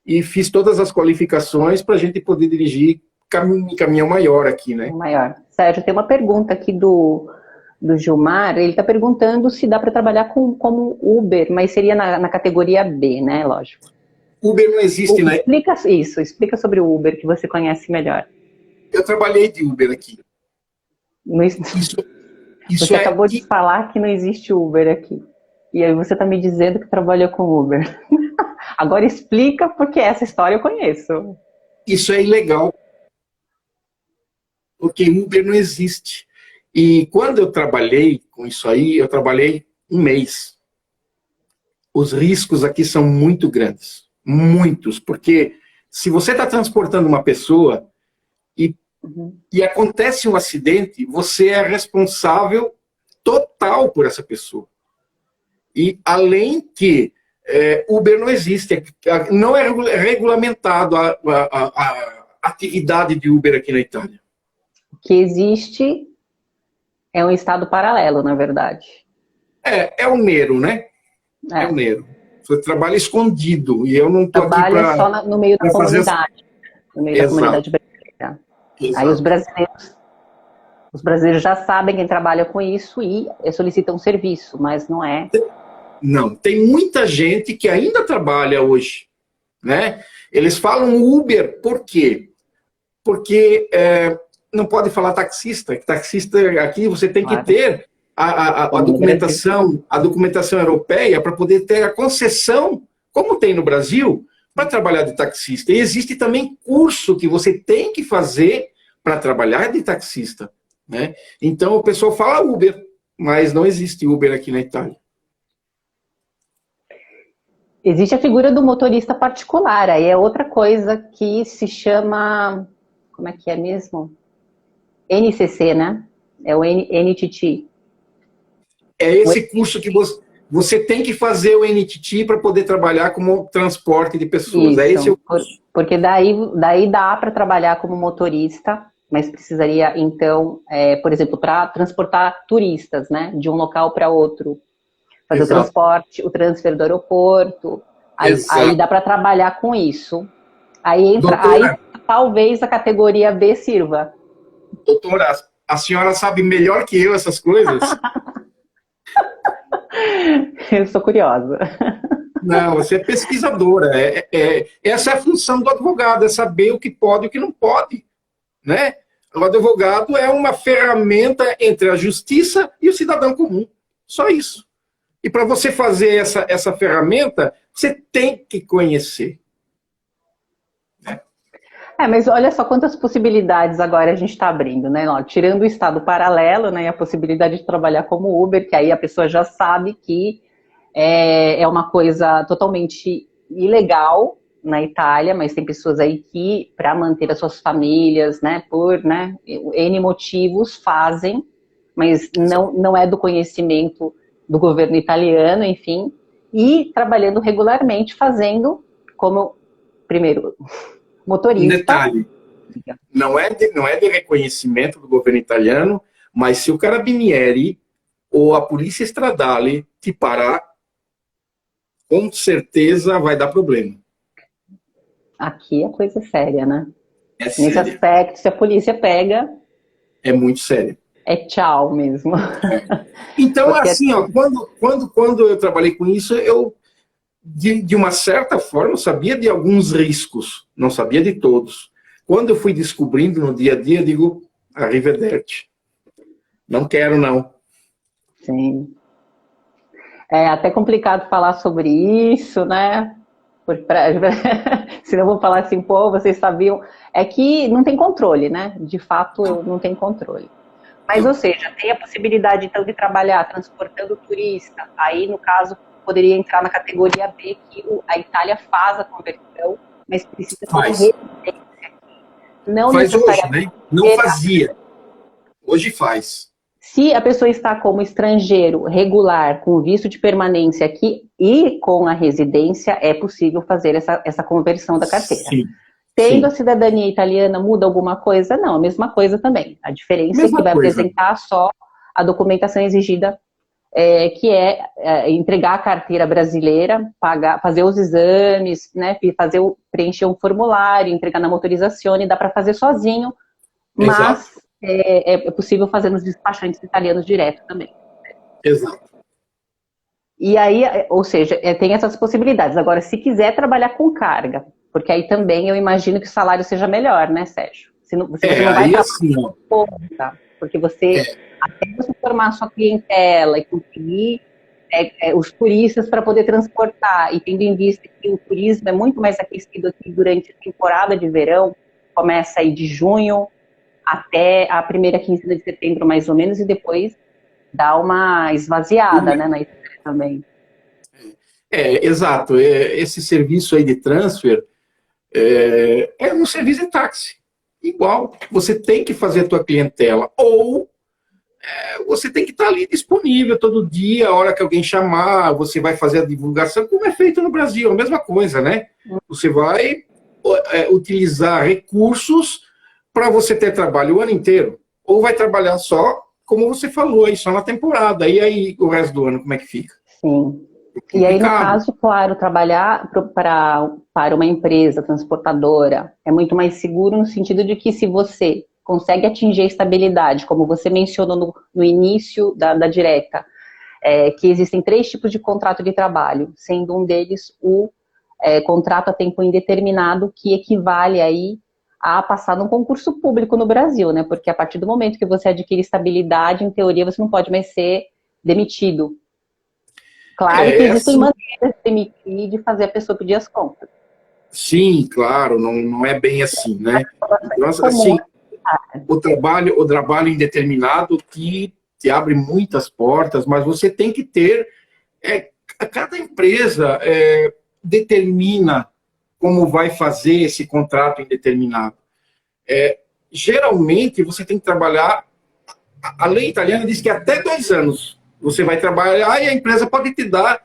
e fiz todas as qualificações para a gente poder dirigir caminhão maior aqui, né? Maior. Sérgio, tem uma pergunta aqui do Gilmar, ele está perguntando se dá para trabalhar como Uber, mas seria na categoria B, né? Lógico. Uber não existe, né? Explica sobre o Uber, que você conhece melhor. Eu trabalhei de Uber aqui. Você acabou de falar que não existe Uber aqui. E aí você está me dizendo que trabalhou com Uber. Agora explica, porque essa história eu conheço. Isso é ilegal. Porque Uber não existe. E quando eu trabalhei com isso aí, eu trabalhei 1 mês. Os riscos aqui são muito grandes. Muitos. Porque se você está transportando uma pessoa e acontece um acidente, você é responsável total por essa pessoa. E além que Uber não existe, não é regulamentado a atividade de Uber aqui na Itália. O que existe é um estado paralelo, na verdade. É o Nero, né? É o Nero. Você trabalha escondido, e eu não estou aqui para... Trabalha só no meio da comunidade. No meio da comunidade brasileira. Exato. Aí os brasileiros já sabem quem trabalha com isso e solicitam serviço, mas não é... Não, tem muita gente que ainda trabalha hoje, né? Eles falam Uber, por quê? Porque não pode falar taxista. Taxista aqui você tem que Claro. ter a documentação europeia para poder ter a concessão, como tem no Brasil, para trabalhar de taxista. E existe também curso que você tem que fazer para trabalhar de taxista, né? Então o pessoal fala Uber, mas não existe Uber aqui na Itália. Existe a figura do motorista particular, aí é outra coisa que se chama, como é que é mesmo? NCC, né? É o NTT. É esse curso que você tem que fazer o NTT para poder trabalhar como transporte de pessoas. Isso, é esse o curso. porque daí dá para trabalhar como motorista, mas precisaria, então, por exemplo, para transportar turistas, né? De um local para outro. Fazer Exato. o transporte, o transfer do aeroporto, aí dá para trabalhar com isso. Aí talvez a categoria B sirva. Doutora, a senhora sabe melhor que eu essas coisas? Eu sou curiosa. Não, você é pesquisadora. Essa é a função do advogado, é saber o que pode e o que não pode, né? O advogado é uma ferramenta entre a justiça e o cidadão comum. Só isso. E para você fazer essa ferramenta, você tem que conhecer. Mas olha só quantas possibilidades agora a gente está abrindo, né? Ó, tirando o estado paralelo, né? E a possibilidade de trabalhar como Uber, que aí a pessoa já sabe que é uma coisa totalmente ilegal na Itália, mas tem pessoas aí que, para manter as suas famílias, né? Por N motivos, fazem, mas não é do conhecimento do governo italiano, enfim, e trabalhando regularmente, fazendo como, primeiro, motorista. Um detalhe, não é de reconhecimento do governo italiano, mas se o Carabinieri ou a Polícia Stradale te parar, com certeza vai dar problema. Aqui é coisa séria, né? Nesse aspecto, se a polícia pega... É muito sério. É tchau mesmo. Então, assim, ó, quando eu trabalhei com isso, eu, de uma certa forma, sabia de alguns riscos, não sabia de todos. Quando eu fui descobrindo no dia a dia, eu digo, arrivederci. Não quero, não. Sim. É até complicado falar sobre isso, né? Senão eu vou falar assim, pô, vocês sabiam. É que não tem controle, né? De fato, não tem controle. Mas, ou seja, tem a possibilidade, então, de trabalhar transportando turista. Aí, no caso, poderia entrar na categoria B, que a Itália faz a conversão, mas precisa ter residência aqui. Não faz hoje, né? Não fazia. Hoje faz. Se a pessoa está como estrangeiro regular, com visto de permanência aqui e com a residência, é possível fazer essa conversão da carteira. Sim. Tendo a cidadania italiana, muda alguma coisa? Não, a mesma coisa também. A diferença é que vai apresentar só a documentação exigida, que é entregar a carteira brasileira, fazer os exames, né, preencher um formulário, entregar na motorização, e dá para fazer sozinho, mas é possível fazer nos despachantes italianos direto também. Exato. E aí, ou seja, tem essas possibilidades. Agora, se quiser trabalhar com carga, porque aí também eu imagino que o salário seja melhor, né, Sérgio? Você não vai trabalhar com conta, porque até você formar a sua clientela e conseguir os turistas para poder transportar, e tendo em vista que o turismo é muito mais aquecido aqui durante a temporada de verão, começa aí de junho até a primeira quinzena de setembro, mais ou menos, e depois dá uma esvaziada, né, na Itália também. Exato. Esse serviço aí de transfer é um serviço de táxi. Igual. Você tem que fazer a tua clientela. Ou você tem que estar ali disponível todo dia, a hora que alguém chamar, você vai fazer a divulgação, como é feito no Brasil, a mesma coisa, né? Você vai utilizar recursos para você ter trabalho o ano inteiro. Ou vai trabalhar só, como você falou, aí, só na temporada. E aí, o resto do ano, como é que fica? Sim. E aí, no caso, claro, trabalhar para uma empresa transportadora é muito mais seguro no sentido de que se você consegue atingir a estabilidade, como você mencionou no início da direta, que existem 3 tipos de contrato de trabalho, sendo um deles o contrato a tempo indeterminado, que equivale aí a passar num concurso público no Brasil, né? Porque a partir do momento que você adquire estabilidade, em teoria, você não pode mais ser demitido. Claro que existem assim, maneiras de demitir e de fazer a pessoa pedir as contas. sim, claro, não é bem assim, né? Então, Comum. assim, o trabalho indeterminado te abre muitas portas, mas você tem que ter, cada empresa determina como vai fazer esse contrato indeterminado. Geralmente, você tem que trabalhar, a lei italiana diz que até 2 anos você vai trabalhar e a empresa pode te dar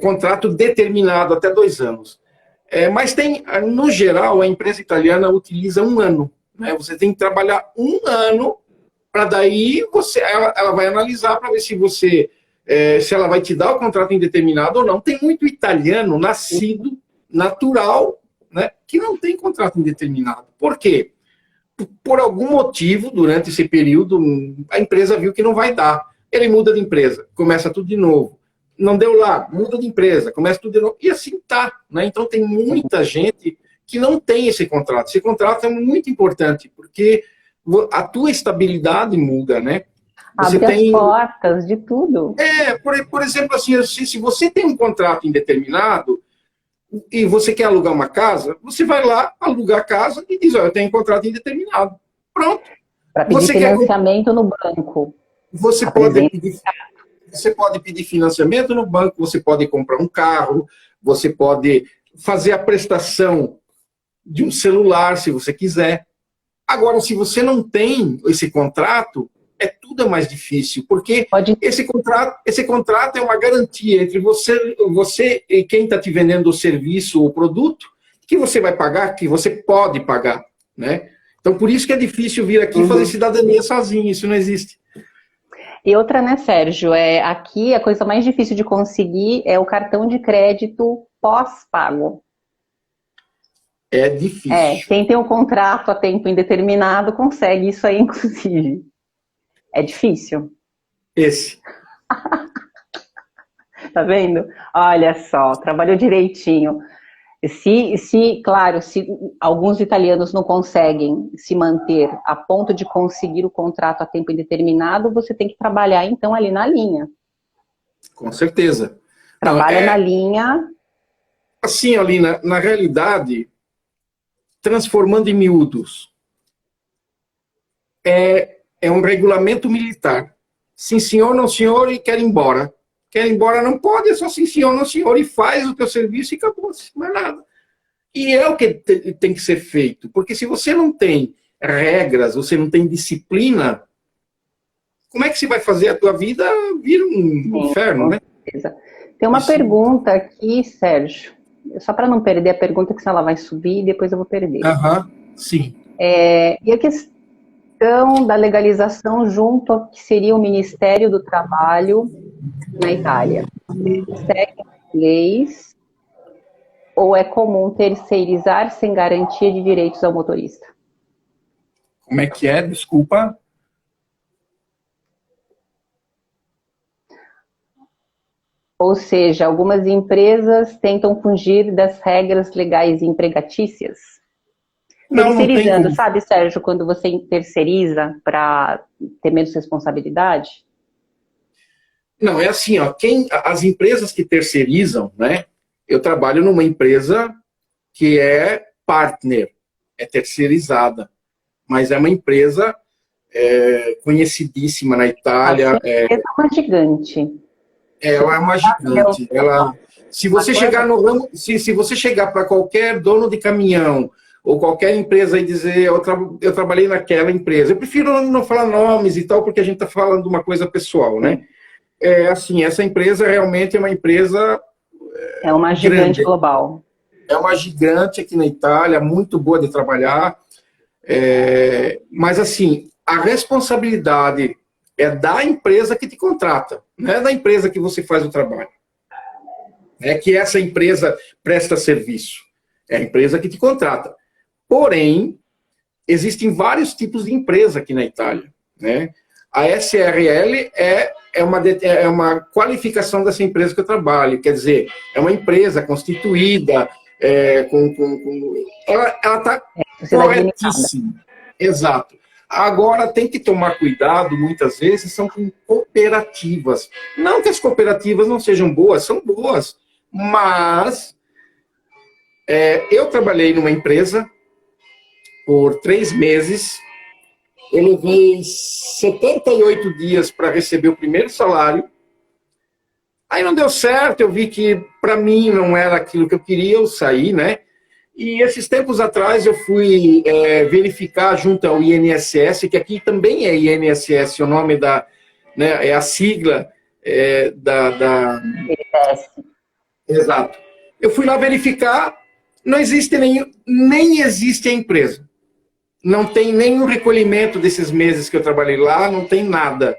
contrato determinado até 2 anos. Mas tem, no geral, a empresa italiana utiliza 1 ano. Né? Você tem que trabalhar 1 ano para daí ela vai analisar para ver se ela vai te dar o contrato indeterminado ou não. Tem muito italiano nascido, natural, né, que não tem contrato indeterminado. Por quê? Por algum motivo, durante esse período, a empresa viu que não vai dar. Ele muda de empresa, começa tudo de novo. Não deu lá, muda de empresa, começa tudo de novo. E assim tá. Né? Então tem muita gente que não tem esse contrato. Esse contrato é muito importante, porque a tua estabilidade muda, né? Você Abre tem as portas de tudo. por exemplo, assim, se você tem um contrato indeterminado e você quer alugar uma casa, você vai lá alugar a casa e diz, eu tenho um contrato indeterminado. Pronto. Para pedir financiamento no banco. Você pode pedir financiamento no banco, você pode comprar um carro, você pode fazer a prestação de um celular, se você quiser. Agora, se você não tem esse contrato, tudo é mais difícil, porque esse contrato é uma garantia entre você e quem está te vendendo o serviço ou o produto, que você vai pagar, que você pode pagar, né? Então, por isso que é difícil vir aqui fazer cidadania sozinho, isso não existe. E outra, né, Sérgio, aqui a coisa mais difícil de conseguir é o cartão de crédito pós-pago. É difícil. Quem tem um contrato a tempo indeterminado consegue isso aí, inclusive. É difícil. Esse. Tá vendo? Olha só, trabalhou direitinho. Claro, se alguns italianos não conseguem se manter a ponto de conseguir o contrato a tempo indeterminado, você tem que trabalhar, então, ali na linha. Com certeza. Trabalha na linha. Assim, Alina, na realidade, transformando em miúdos, é um regulamento militar. Sim, senhor, não, senhor, e quer ir embora. Quer ir embora, não pode, é só sim, senhor, não, senhor, e faz o teu serviço e acabou, não é nada. E é o que tem que ser feito, porque se você não tem regras, você não tem disciplina, como é que você vai fazer a tua vida vir um inferno, né? Tem uma pergunta aqui, Sérgio, só para não perder a pergunta, que senão ela vai subir e depois eu vou perder. Sim. E a questão da legalização junto ao que seria o Ministério do Trabalho na Itália. Segue leis ou é comum terceirizar sem garantia de direitos ao motorista? Como é que é? Desculpa. Ou seja, algumas empresas tentam fugir das regras legais empregatícias. Terceirizando, sabe, Sérgio, quando você terceiriza para ter menos responsabilidade? Não, é assim, ó, as empresas que terceirizam, né? Eu trabalho numa empresa que é partner, é terceirizada, mas é uma empresa conhecidíssima na Itália. É uma gigante. Ela é uma gigante. Se você chegar no ramo, se você chegar para qualquer dono de caminhão ou qualquer empresa e dizer eu trabalhei naquela empresa, eu prefiro não falar nomes e tal, porque a gente está falando de uma coisa pessoal, né? Assim, essa empresa realmente é uma empresa é uma gigante global. É uma gigante aqui na Itália, muito boa de trabalhar, mas assim, a responsabilidade é da empresa que te contrata, não é da empresa que você faz o trabalho. É que essa empresa presta serviço, é a empresa que te contrata. Porém, existem vários tipos de empresa aqui na Itália, né? A SRL é uma qualificação dessa empresa que eu trabalho, quer dizer, é uma empresa constituída, ela está corretíssima. Exato. Agora, tem que tomar cuidado, muitas vezes, são com cooperativas. Não que as cooperativas não sejam boas, são boas, mas eu trabalhei numa empresa por 3 meses, eu levei 78 dias para receber o primeiro salário, aí não deu certo, eu vi que para mim não era aquilo que eu queria, eu saí, né? E esses tempos atrás eu fui verificar junto ao INSS, que aqui também é INSS, o nome né, é a sigla da... Exato. Eu fui lá verificar, não existe nem existe a empresa. Não tem nenhum recolhimento desses meses que eu trabalhei lá, não tem nada.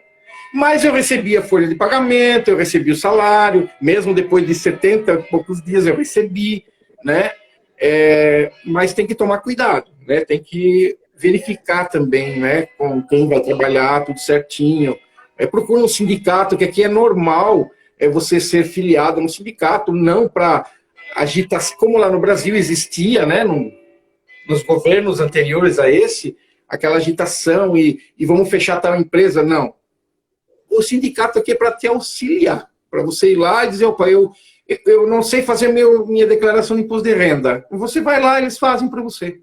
Mas eu recebi a folha de pagamento, eu recebi o salário, mesmo depois de 70 e poucos dias eu recebi, né? Mas tem que tomar cuidado, né? Tem que verificar também, né, com quem vai trabalhar, tudo certinho. Procura um sindicato, que aqui é normal você ser filiado a um sindicato, não para agitação, como lá no Brasil existia, né, nos governos anteriores a esse, aquela agitação e vamos fechar tal empresa, não. O sindicato aqui é para te auxiliar, para você ir lá e dizer, opa, eu não sei fazer minha declaração de imposto de renda. Você vai lá, eles fazem para você,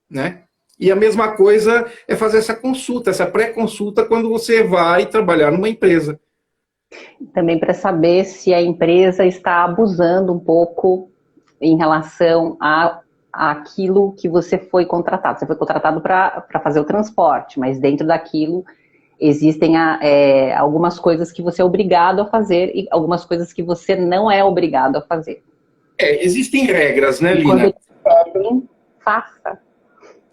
né? E a mesma coisa é fazer essa consulta, essa pré-consulta, quando você vai trabalhar numa empresa. Também para saber se a empresa está abusando um pouco em relação àquilo que você foi contratado. Você foi contratado para fazer o transporte, mas dentro daquilo existem algumas coisas que você é obrigado a fazer e algumas coisas que você não é obrigado a fazer. Existem regras, né, Lina? Quando eles pedem, faça.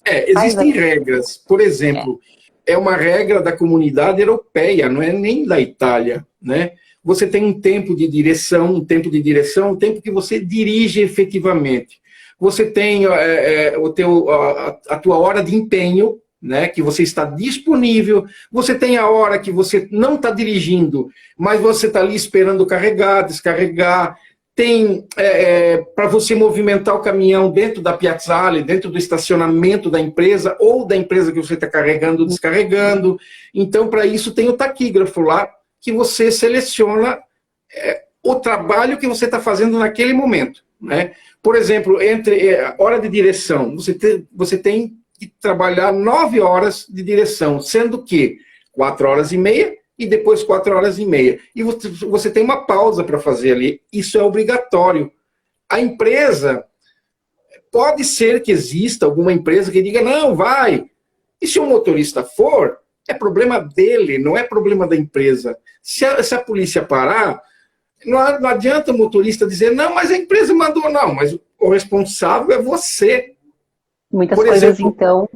Existem regras. Por exemplo, é uma regra da comunidade europeia, não é nem da Itália, né? Você tem um tempo de direção, um tempo que você dirige efetivamente. Você tem a tua hora de empenho, né, que você está disponível, você tem a hora que você não está dirigindo, mas você está ali esperando carregar, descarregar, tem para você movimentar o caminhão dentro da piazzale, dentro do estacionamento da empresa, ou da empresa que você está carregando ou descarregando. Então, para isso tem o taquígrafo lá, que você seleciona o trabalho que você está fazendo naquele momento, né? Por exemplo, entre hora de direção, você tem que trabalhar 9 horas de direção, sendo que 4 horas e meia e depois 4 horas e meia. E você tem uma pausa para fazer ali. Isso é obrigatório. A empresa, pode ser que exista alguma empresa que diga, não, vai. E se o motorista for, é problema dele, não é problema da empresa. Se a polícia parar, não adianta o motorista dizer, não, mas a empresa mandou, não, mas o responsável é você. Muitas coisas, então,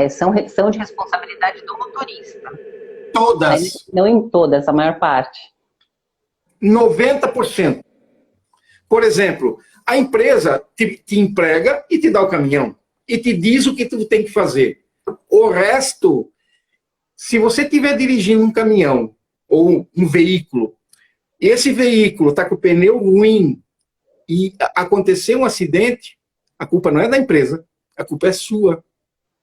são de responsabilidade do motorista. Todas. Não em todas, a maior parte. 90%. Por exemplo, a empresa te emprega e te dá o caminhão. E te diz o que tu tem que fazer. O resto, se você estiver dirigindo um caminhão ou um veículo, e esse veículo está com o pneu ruim e acontecer um acidente, a culpa não é da empresa, a culpa é sua.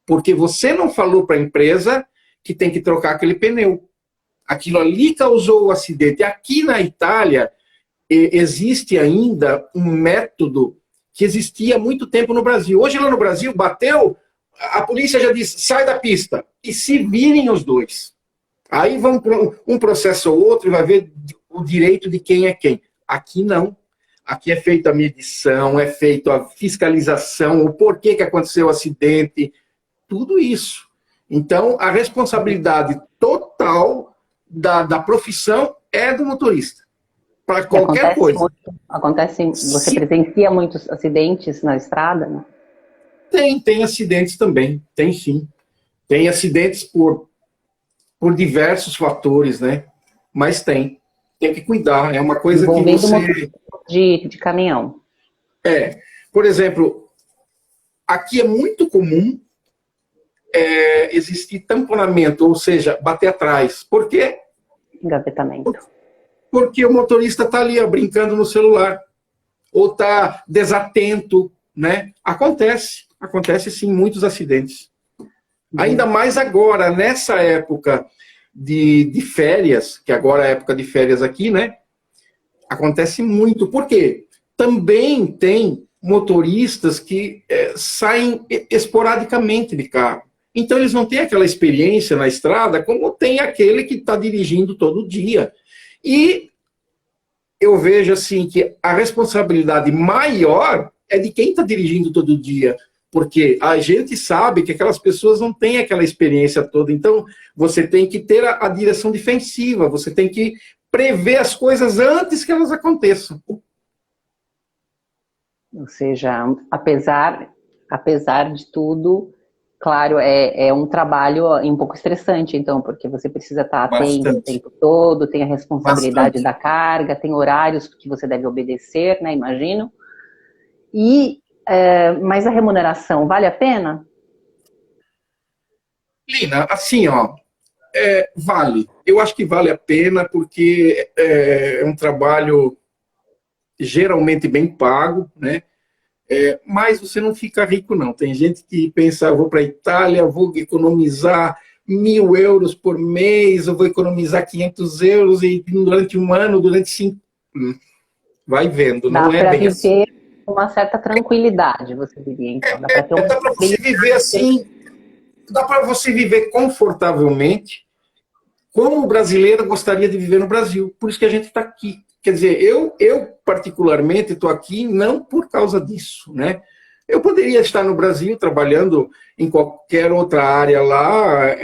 Porque você não falou para a empresa que tem que trocar aquele pneu. Aquilo ali causou o acidente. Aqui na Itália, existe ainda um método que existia há muito tempo no Brasil. Hoje lá no Brasil, bateu, a polícia já diz, sai da pista. E se virem os dois. Aí vão um processo ou outro e vai ver o direito de quem é quem. Aqui não. Aqui é feita a medição, é feita a fiscalização, o porquê que aconteceu o acidente, tudo isso. Então, a responsabilidade total da profissão é do motorista, para qualquer coisa. Você presencia muitos acidentes na estrada, né? Tem acidentes também, tem sim. Tem acidentes por diversos fatores, né? Mas tem que cuidar, é uma coisa que você... De caminhão. Por exemplo, aqui é muito comum existir tamponamento, ou seja, bater atrás. Por quê? Engavetamento. Porque o motorista está ali brincando no celular. ou está desatento, né? Acontece sim muitos acidentes. Ainda mais agora, nessa época de férias, que agora é a época de férias aqui, né? Acontece muito. Por quê? Também tem motoristas que saem esporadicamente de carro. Então, eles não têm aquela experiência na estrada como tem aquele que está dirigindo todo dia. E eu vejo assim que a responsabilidade maior é de quem está dirigindo todo dia, porque a gente sabe que aquelas pessoas não têm aquela experiência toda. Então, você tem que ter a direção defensiva, você tem que prever as coisas antes que elas aconteçam. Ou seja, apesar de tudo, claro, é um trabalho um pouco estressante, então, porque você precisa estar atento o tempo todo, tem a responsabilidade da carga, tem horários que você deve obedecer, né, imagino. Mas a remuneração vale a pena? Lina, assim, ó, vale. Eu acho que vale a pena porque é um trabalho geralmente bem pago, né? Mas você não fica rico, não. Tem gente que pensa, eu vou para a Itália, vou economizar 1.000 euros por mês, eu vou economizar 500 euros e durante um ano, durante 5... Vai vendo, não é bem assim. Dá para viver com uma certa tranquilidade, você diria, então. Dá para ter Dá para você viver assim, dá para você viver confortavelmente, como o brasileiro gostaria de viver no Brasil. Por isso que a gente está aqui. Quer dizer, eu particularmente estou aqui não por causa disso, né? Eu poderia estar no Brasil trabalhando em qualquer outra área lá,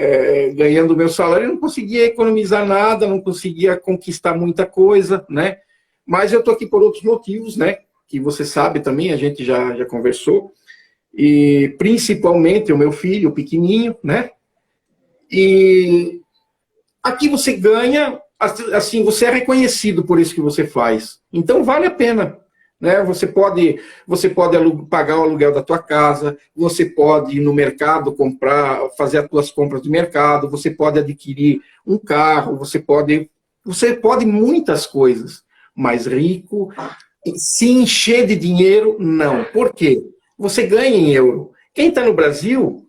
ganhando meu salário, e não conseguia economizar nada, não conseguia conquistar muita coisa, né? Mas eu estou aqui por outros motivos, né? Que você sabe também, a gente já conversou, e principalmente o meu filho, o pequenininho, né? E aqui você ganha, assim, você é reconhecido por isso que você faz. Então vale a pena, né? Você pode pagar o aluguel da tua casa, você pode ir no mercado comprar, fazer as tuas compras do mercado, você pode adquirir um carro, você pode muitas coisas. Mais rico, se encher de dinheiro, não. Por quê? Você ganha em euro. Quem está no Brasil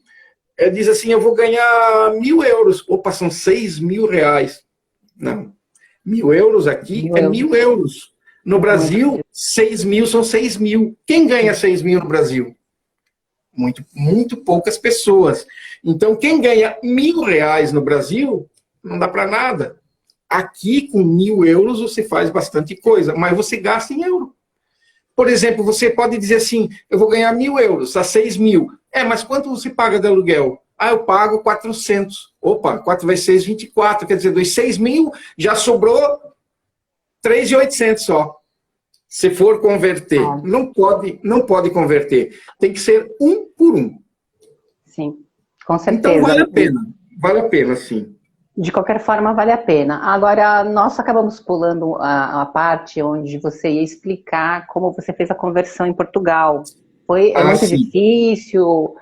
diz assim, eu vou ganhar 1.000 euros. Opa, são 6.000 reais. Não. 1.000 euros aqui é 1.000 euros. No Brasil, 6.000 são 6.000. Quem ganha 6.000 no Brasil? Muito poucas pessoas. Então, quem ganha 1.000 reais no Brasil, não dá para nada. Aqui, com 1.000 euros, você faz bastante coisa, mas você gasta em euro. Por exemplo, você pode dizer assim, eu vou ganhar 1.000 euros, a 6.000. Mas quanto você paga de aluguel? Eu pago 400. Opa, 4 vezes 6, 24. Quer dizer, dos 6.000, já sobrou 3.800 só. Se for converter. Não pode converter. Tem que ser um por um. Sim, com certeza. Então, vale a pena. Vale a pena, sim. De qualquer forma, vale a pena. Agora, nós acabamos pulando a parte onde você ia explicar como você fez a conversão em Portugal. É muito difícil?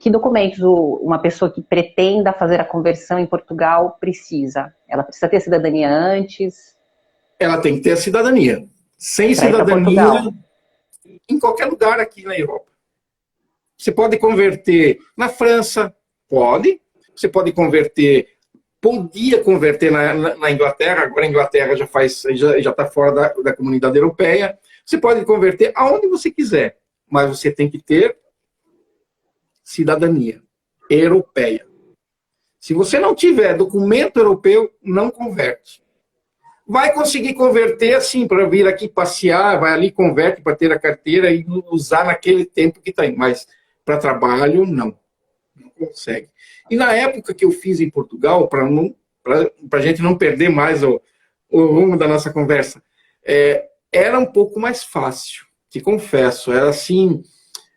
Que documentos uma pessoa que pretenda fazer a conversão em Portugal precisa? Ela precisa ter cidadania antes? Ela tem que ter a cidadania. Sem cidadania, em qualquer lugar aqui na Europa. Você pode converter na França, pode. Você pode converter... Podia converter na Inglaterra, agora a Inglaterra já está fora da comunidade europeia. Você pode converter aonde você quiser, mas você tem que ter cidadania europeia. Se você não tiver documento europeu, não converte. Vai conseguir converter assim, para vir aqui passear, vai ali, converte para ter a carteira e usar naquele tempo que está aí. Mas para trabalho, não consegue. E na época que eu fiz em Portugal, para a gente não perder mais o rumo da nossa conversa, era um pouco mais fácil, te confesso. Era assim,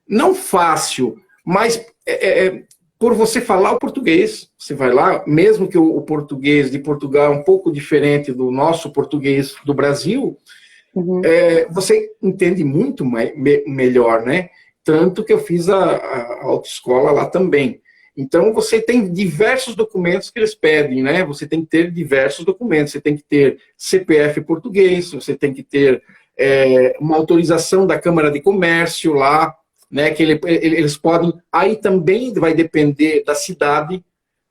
não fácil, mas por você falar o português, você vai lá, mesmo que o português de Portugal é um pouco diferente do nosso português do Brasil, você entende muito melhor, né? Tanto que eu fiz a autoescola lá também. Então, você tem diversos documentos que eles pedem, né? Você tem que ter diversos documentos. Você tem que ter CPF português, você tem que ter uma autorização da Câmara de Comércio lá, né, que eles podem... Aí também vai depender da cidade.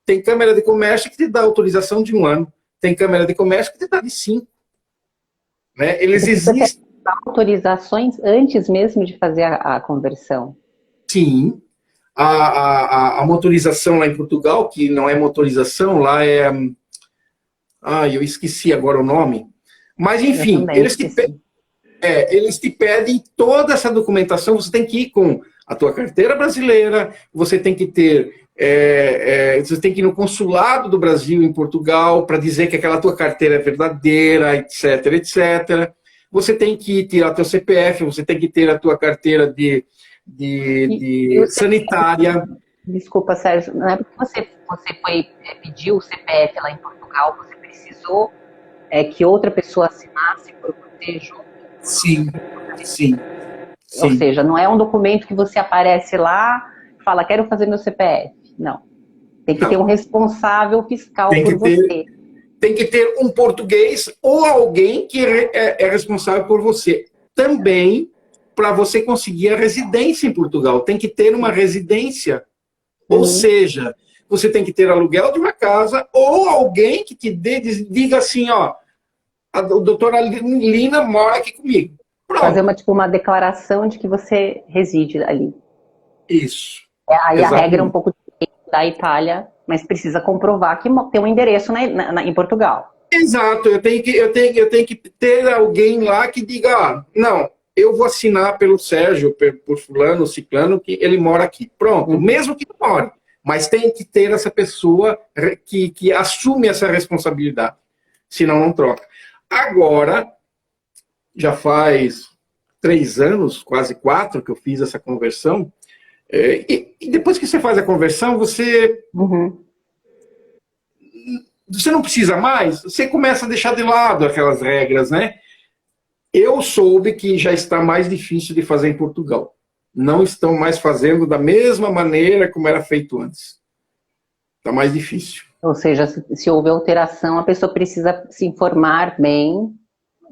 Tem Câmara de Comércio que te dá autorização de 1 ano. Tem Câmara de Comércio que te dá de 5. Né? Eles existem... Autorizações antes mesmo de fazer a conversão? Sim. A motorização lá em Portugal, que não é motorização, lá é... eu esqueci agora o nome. Mas, enfim, eles te pedem toda essa documentação. Você tem que ir com a tua carteira brasileira, você tem que ter... você tem que ir no consulado do Brasil em Portugal para dizer que aquela tua carteira é verdadeira, etc, etc. Você tem que tirar teu CPF, você tem que ter a tua carteira de sanitária. Desculpa, Sérgio, não é porque você foi pedir o CPF lá em Portugal, você precisou que outra pessoa assinasse por você junto? Sim. Ou seja, não é um documento que você aparece lá e fala, quero fazer meu CPF. Não. Tem que ter um responsável fiscal por você. Tem que ter um português ou alguém que é responsável por você. Também, para você conseguir a residência em Portugal, tem que ter uma residência. Ou seja, você tem que ter aluguel de uma casa ou alguém que te diga assim, ó, a doutora Lina mora aqui comigo. Pronto. Fazer uma declaração de que você reside ali. Isso. Aí exatamente. A regra é um pouco da Itália, mas precisa comprovar que tem um endereço em Portugal. Exato, eu tenho que ter alguém lá que diga, não, eu vou assinar pelo Sérgio, por fulano, ciclano, que ele mora aqui. Pronto, mesmo que não more. Mas tem que ter essa pessoa que assume essa responsabilidade. Senão não troca. Agora, já faz 3 anos, quase 4, que eu fiz essa conversão. E depois que você faz a conversão, você não precisa mais, você começa a deixar de lado aquelas regras, né? Eu soube que já está mais difícil de fazer em Portugal. Não estão mais fazendo da mesma maneira como era feito antes. Está mais difícil. Ou seja, se houver alteração, a pessoa precisa se informar bem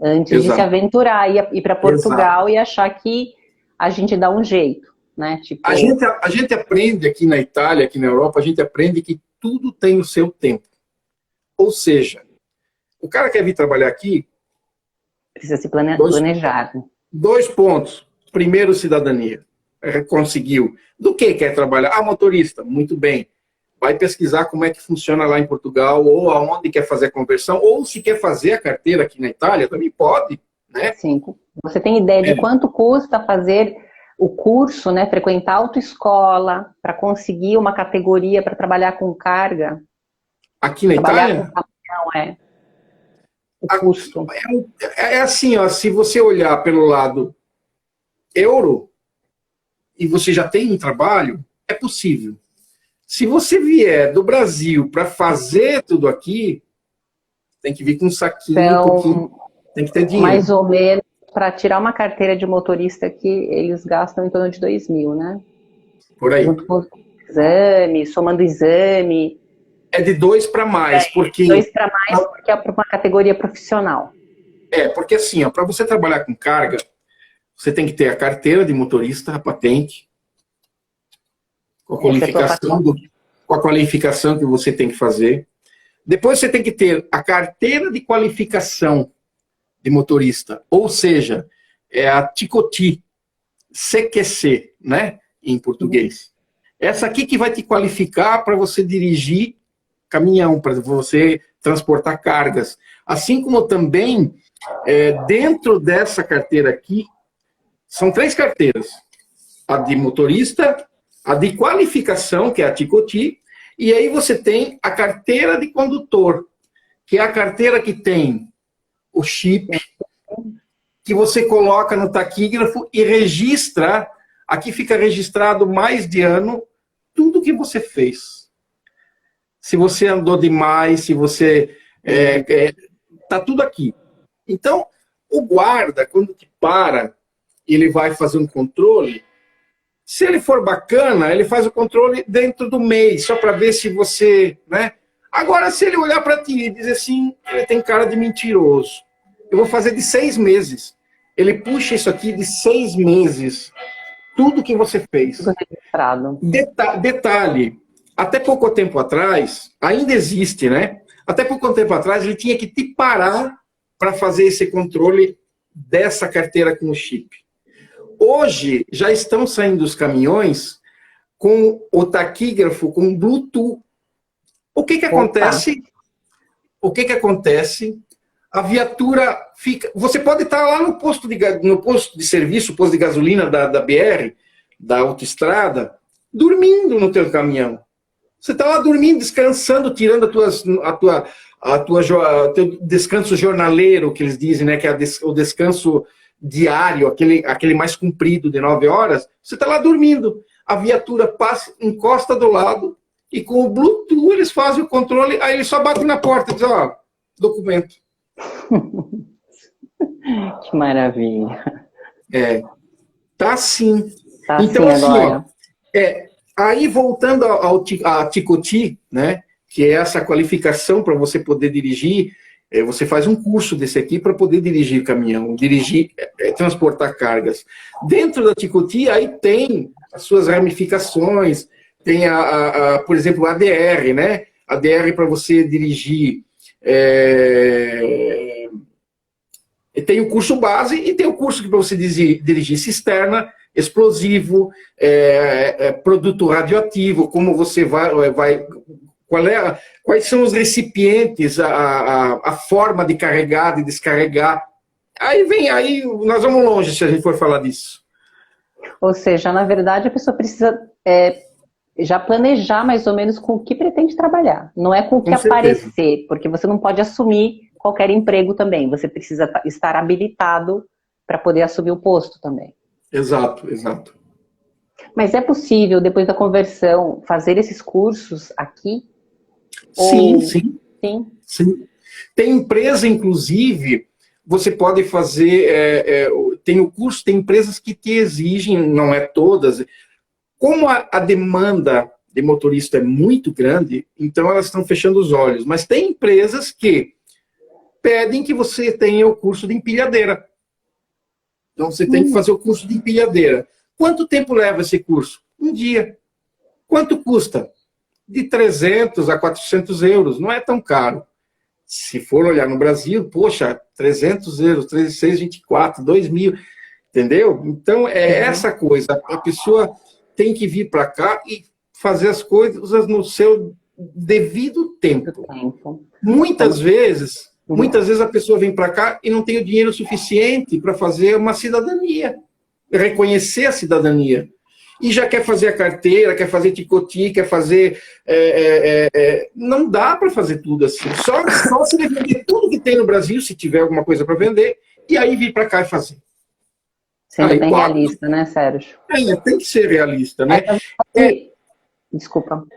antes de se aventurar e ir para Portugal e achar que a gente dá um jeito. Né? Tipo... A gente aprende aqui na Itália, aqui na Europa, a gente aprende que tudo tem o seu tempo. Ou seja, o cara quer vir trabalhar aqui... Precisa se planejar. 2 pontos. Primeiro, cidadania. Conseguiu. Do que quer trabalhar? Motorista. Muito bem. Vai pesquisar como é que funciona lá em Portugal, ou aonde quer fazer a conversão, ou se quer fazer a carteira aqui na Itália, também pode. Né? Sim. Você tem ideia de quanto custa fazer... o curso, né, frequentar autoescola, para conseguir uma categoria para trabalhar com carga? Aqui na Itália? Com caminhão, o custo. É assim, ó, se você olhar pelo lado euro, e você já tem um trabalho, é possível. Se você vier do Brasil para fazer tudo aqui, tem que vir com um saquinho, então, tem que ter dinheiro. Mais ou menos. Para tirar uma carteira de motorista aqui, eles gastam em torno de 2.000, né? Por aí. Junto com o exame, somando exame. É de 2 para mais, porque... 2 para mais, porque é para uma categoria profissional. Porque assim, para você trabalhar com carga, você tem que ter a carteira de motorista, a patente, com a qualificação que você tem que fazer. Depois você tem que ter a carteira de qualificação de motorista, ou seja, é a Ticoti, CQC, né, em português. Essa aqui que vai te qualificar para você dirigir caminhão, para você transportar cargas. Assim como também, dentro dessa carteira aqui, são 3 carteiras. A de motorista, a de qualificação, que é a Ticoti, e aí você tem a carteira de condutor, que é a carteira que tem o chip, que você coloca no taquígrafo e registra, aqui fica registrado mais de ano, tudo que você fez. Se você andou demais, se você... tá tudo aqui. Então, o guarda, quando te para, ele vai fazer um controle, se ele for bacana, ele faz o controle dentro do mês, só para ver se você... né? Agora, se ele olhar para ti e dizer assim, ele tem cara de mentiroso, eu vou fazer de 6 meses. ele puxa isso aqui de 6 meses. Tudo que você fez. Tudo registrado. Detalhe, até pouco tempo atrás, ainda existe, né? Até pouco tempo atrás, ele tinha que te parar para fazer esse controle dessa carteira com o chip. Hoje, já estão saindo os caminhões com o taquígrafo, com Bluetooth. O que acontece? O que acontece? A viatura fica... Você pode estar lá no posto de serviço, posto de gasolina da BR, da autoestrada, dormindo no teu caminhão. Você está lá dormindo, descansando, tirando teu descanso jornaleiro, que eles dizem, né, que é o descanso diário, aquele mais comprido de 9 horas. Você está lá dormindo. A viatura passa, encosta do lado, e com o Bluetooth eles fazem o controle, aí eles só batem na porta e dizem, ó, documento. Que maravilha. Tá sim. Tá então, assim agora. Aí voltando à Ticoti, né, que é essa qualificação para você poder dirigir, você faz um curso desse aqui para poder dirigir caminhão, transportar cargas. Dentro da Ticoti, aí tem as suas ramificações, tem, por exemplo, a ADR, né? ADR para você dirigir... Tem o curso base e tem o curso que para você dirigir cisterna, explosivo, produto radioativo, como você quais são os recipientes, a forma de carregar, de descarregar. Aí nós vamos longe se a gente for falar disso. Ou seja, na verdade, a pessoa precisa já planejar mais ou menos com o que pretende trabalhar. Não é com o que aparecer, porque você não pode assumir qualquer emprego também. Você precisa estar habilitado para poder assumir o posto também. Exato. Mas é possível, depois da conversão, fazer esses cursos aqui? Sim. Tem empresa, inclusive, você pode fazer... tem o curso, tem empresas que te exigem, não é todas... Como a demanda de motorista é muito grande, então elas estão fechando os olhos. Mas tem empresas que pedem que você tenha o curso de empilhadeira. Então você tem que fazer o curso de empilhadeira. Quanto tempo leva esse curso? Um dia. Quanto custa? De 300 a 400 euros. Não é tão caro. Se for olhar no Brasil, poxa, 300 euros, 3.624, 2.000, entendeu? Então essa coisa. A pessoa... tem que vir para cá e fazer as coisas no seu devido tempo. Muitas vezes a pessoa vem para cá e não tem o dinheiro suficiente para fazer uma cidadania, reconhecer a cidadania. E já quer fazer a carteira, quer fazer Ticoti, quer fazer... não dá para fazer tudo assim. Só se vender tudo que tem no Brasil, se tiver alguma coisa para vender, e aí vir para cá e fazer. Sendo bem realista, né, Sérgio? Tem que ser realista, né? Desculpa.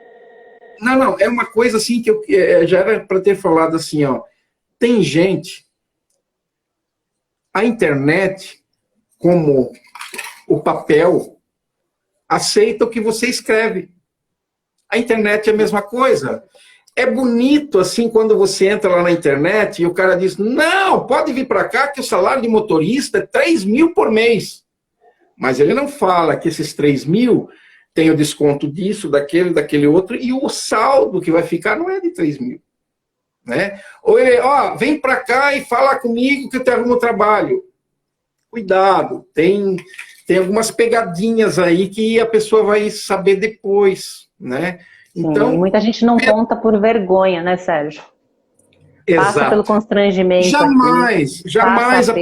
Não, é uma coisa assim que eu já era para ter falado assim, ó. Tem gente, a internet, como o papel, aceita o que você escreve. A internet é a mesma coisa. É bonito, assim, quando você entra lá na internet e o cara diz, não, pode vir para cá que o salário de motorista é 3.000 por mês. Mas ele não fala que esses 3.000 tem o desconto disso, daquele outro, e o saldo que vai ficar não é de 3.000. Né? Ou ele, vem para cá e fala comigo que eu te arrumo trabalho. Cuidado, tem algumas pegadinhas aí que a pessoa vai saber depois, né? Então, sim, muita gente não conta por vergonha, né, Sérgio? Exato. Passa pelo constrangimento. Jamais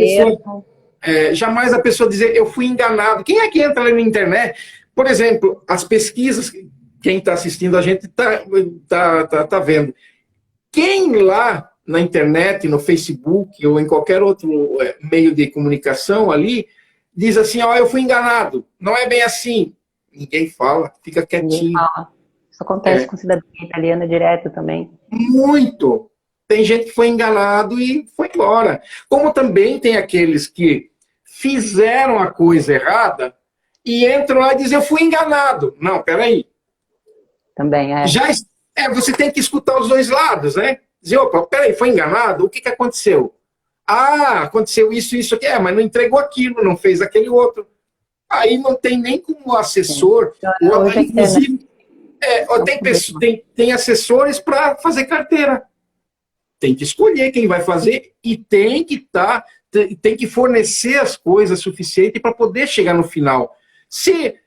a pessoa dizer, eu fui enganado. Quem é que entra ali na internet? Por exemplo, as pesquisas, quem está assistindo a gente tá vendo. Quem lá na internet, no Facebook ou em qualquer outro meio de comunicação ali, diz assim, eu fui enganado. Não é bem assim. Ninguém fala, fica quietinho. Isso acontece com cidadania italiana direto também. Muito. Tem gente que foi enganado e foi embora. Como também tem aqueles que fizeram a coisa errada e entram lá e dizem, eu fui enganado. Não, peraí. Também você tem que escutar os dois lados, né? Dizer, opa, peraí, foi enganado? O que aconteceu? Ah, aconteceu isso, isso aqui. Mas não entregou aquilo, não fez aquele outro. Aí não tem nem como assessor, ou, inclusive, tem assessores para fazer carteira. Tem que escolher quem vai fazer e tem que fornecer as coisas suficientes para poder chegar no final. Se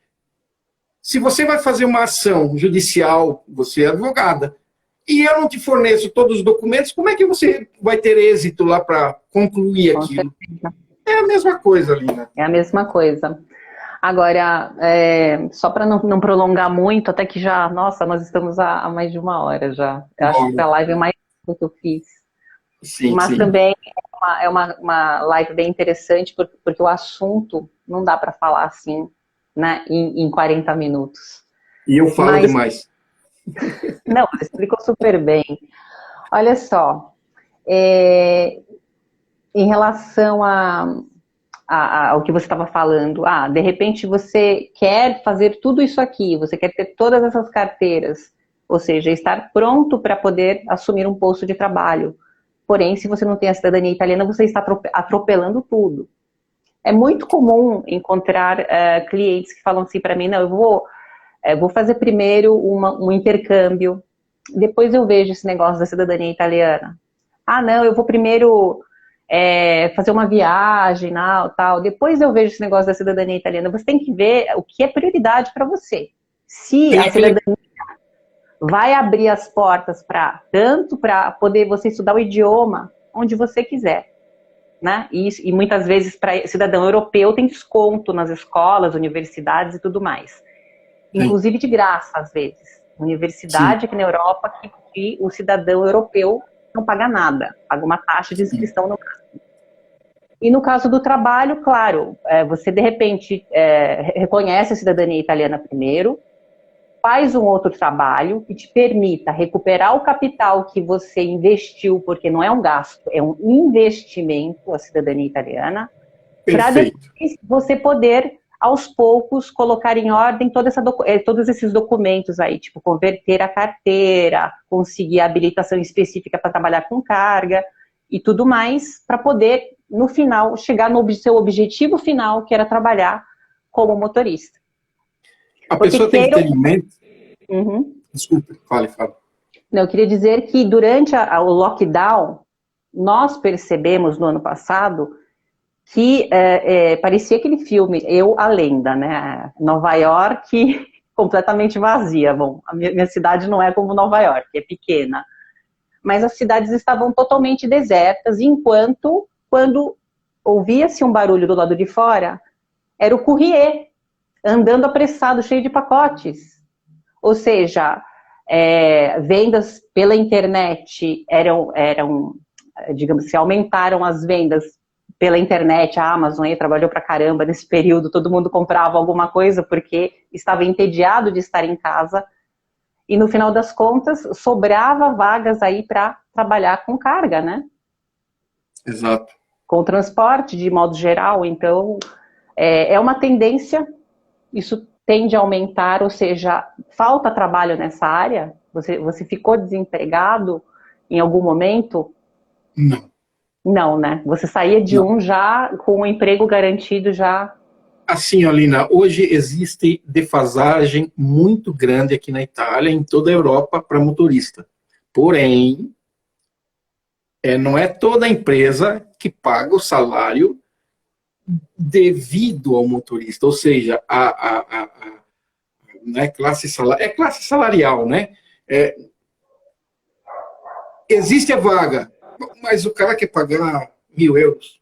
você vai fazer uma ação judicial, você é advogada, e eu não te forneço todos os documentos, como é que você vai ter êxito lá para concluir aquilo? É a mesma coisa, Lina. É a mesma coisa. Agora, só para não prolongar muito, até que já, nossa, nós estamos há mais de 1 hora já. Eu acho que a live é mais do que eu fiz. Sim, mas sim. Também é uma live bem interessante, porque o assunto não dá para falar assim, né, em 40 minutos. E eu falo demais. Não, você explicou super bem. Olha só, em relação ao que você estava falando, de repente você quer fazer tudo isso aqui, você quer ter todas essas carteiras, ou seja, estar pronto para poder assumir um posto de trabalho. Porém, se você não tem a cidadania italiana, você está atropelando tudo. É muito comum encontrar clientes que falam assim para mim, não, eu vou fazer primeiro um intercâmbio, depois eu vejo esse negócio da cidadania italiana. Ah, não, eu vou primeiro fazer uma viagem, tal, depois eu vejo esse negócio da cidadania italiana. Você tem que ver o que é prioridade para você. Se a cidadania vai abrir as portas tanto para poder você estudar o idioma onde você quiser, né? E muitas vezes para cidadão europeu tem desconto nas escolas, universidades e tudo mais. Inclusive de graça, às vezes. Universidade aqui na Europa que o cidadão europeu não paga nada, paga uma taxa de inscrição no máximo. E no caso do trabalho, claro, você de repente reconhece a cidadania italiana primeiro, faz um outro trabalho que te permita recuperar o capital que você investiu, porque não é um gasto, é um investimento, a cidadania italiana, para depois você poder, aos poucos, colocar em ordem todos esses documentos aí, tipo converter a carteira, conseguir a habilitação específica para trabalhar com carga e tudo mais, para poder, no final, chegar no seu objetivo final, que era trabalhar como motorista. A pessoa tem que ter em mente... Desculpe, fale. Não, eu queria dizer que durante o lockdown, nós percebemos no ano passado que parecia aquele filme, Eu, a Lenda, né? Nova York completamente vazia. Bom, a minha cidade não é como Nova York, é pequena. Mas as cidades estavam totalmente desertas, enquanto, quando ouvia-se um barulho do lado de fora, era o courrier, andando apressado, cheio de pacotes. Ou seja, vendas pela internet digamos assim, aumentaram as vendas pela internet. A Amazon aí trabalhou pra caramba nesse período, todo mundo comprava alguma coisa porque estava entediado de estar em casa. E no final das contas, sobrava vagas aí para trabalhar com carga, né? Exato. Com transporte, de modo geral. Então, é uma tendência, isso tende a aumentar, ou seja, falta trabalho nessa área? Você ficou desempregado em algum momento? Não. Não, né? Você saía de já com um emprego garantido já... Assim, Alina, hoje existe defasagem muito grande aqui na Itália, em toda a Europa, para motorista. Porém, não é toda empresa que paga o salário devido ao motorista, ou seja, classe salarial, né? Existe a vaga, mas o cara quer pagar 1.000 euros.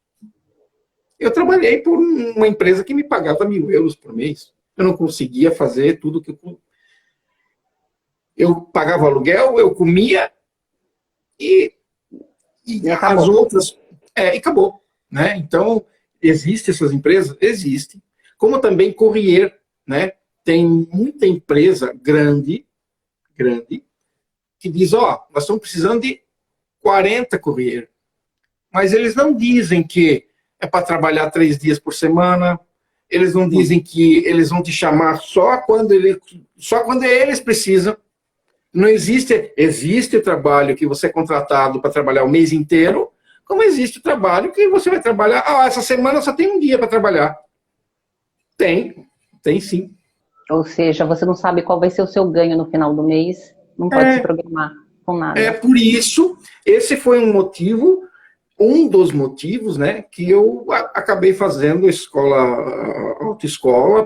Eu trabalhei por uma empresa que me pagava 1.000 euros por mês. Eu não conseguia fazer tudo que eu pagava aluguel, eu comia e as outras... e acabou. Né? Então, existem essas empresas? Existem. Como também courier, né? Tem muita empresa grande, que diz, nós estamos precisando de 40 courier. Mas eles não dizem que é para trabalhar 3 dias por semana, eles não dizem que eles vão te chamar só quando eles precisam. Não existe o trabalho que você é contratado para trabalhar o mês inteiro, como existe o trabalho que você vai trabalhar. Ah, essa semana só tem um dia para trabalhar. Tem sim. Ou seja, você não sabe qual vai ser o seu ganho no final do mês, não pode se programar com nada. Por isso, esse foi um dos motivos, né, que eu acabei fazendo autoescola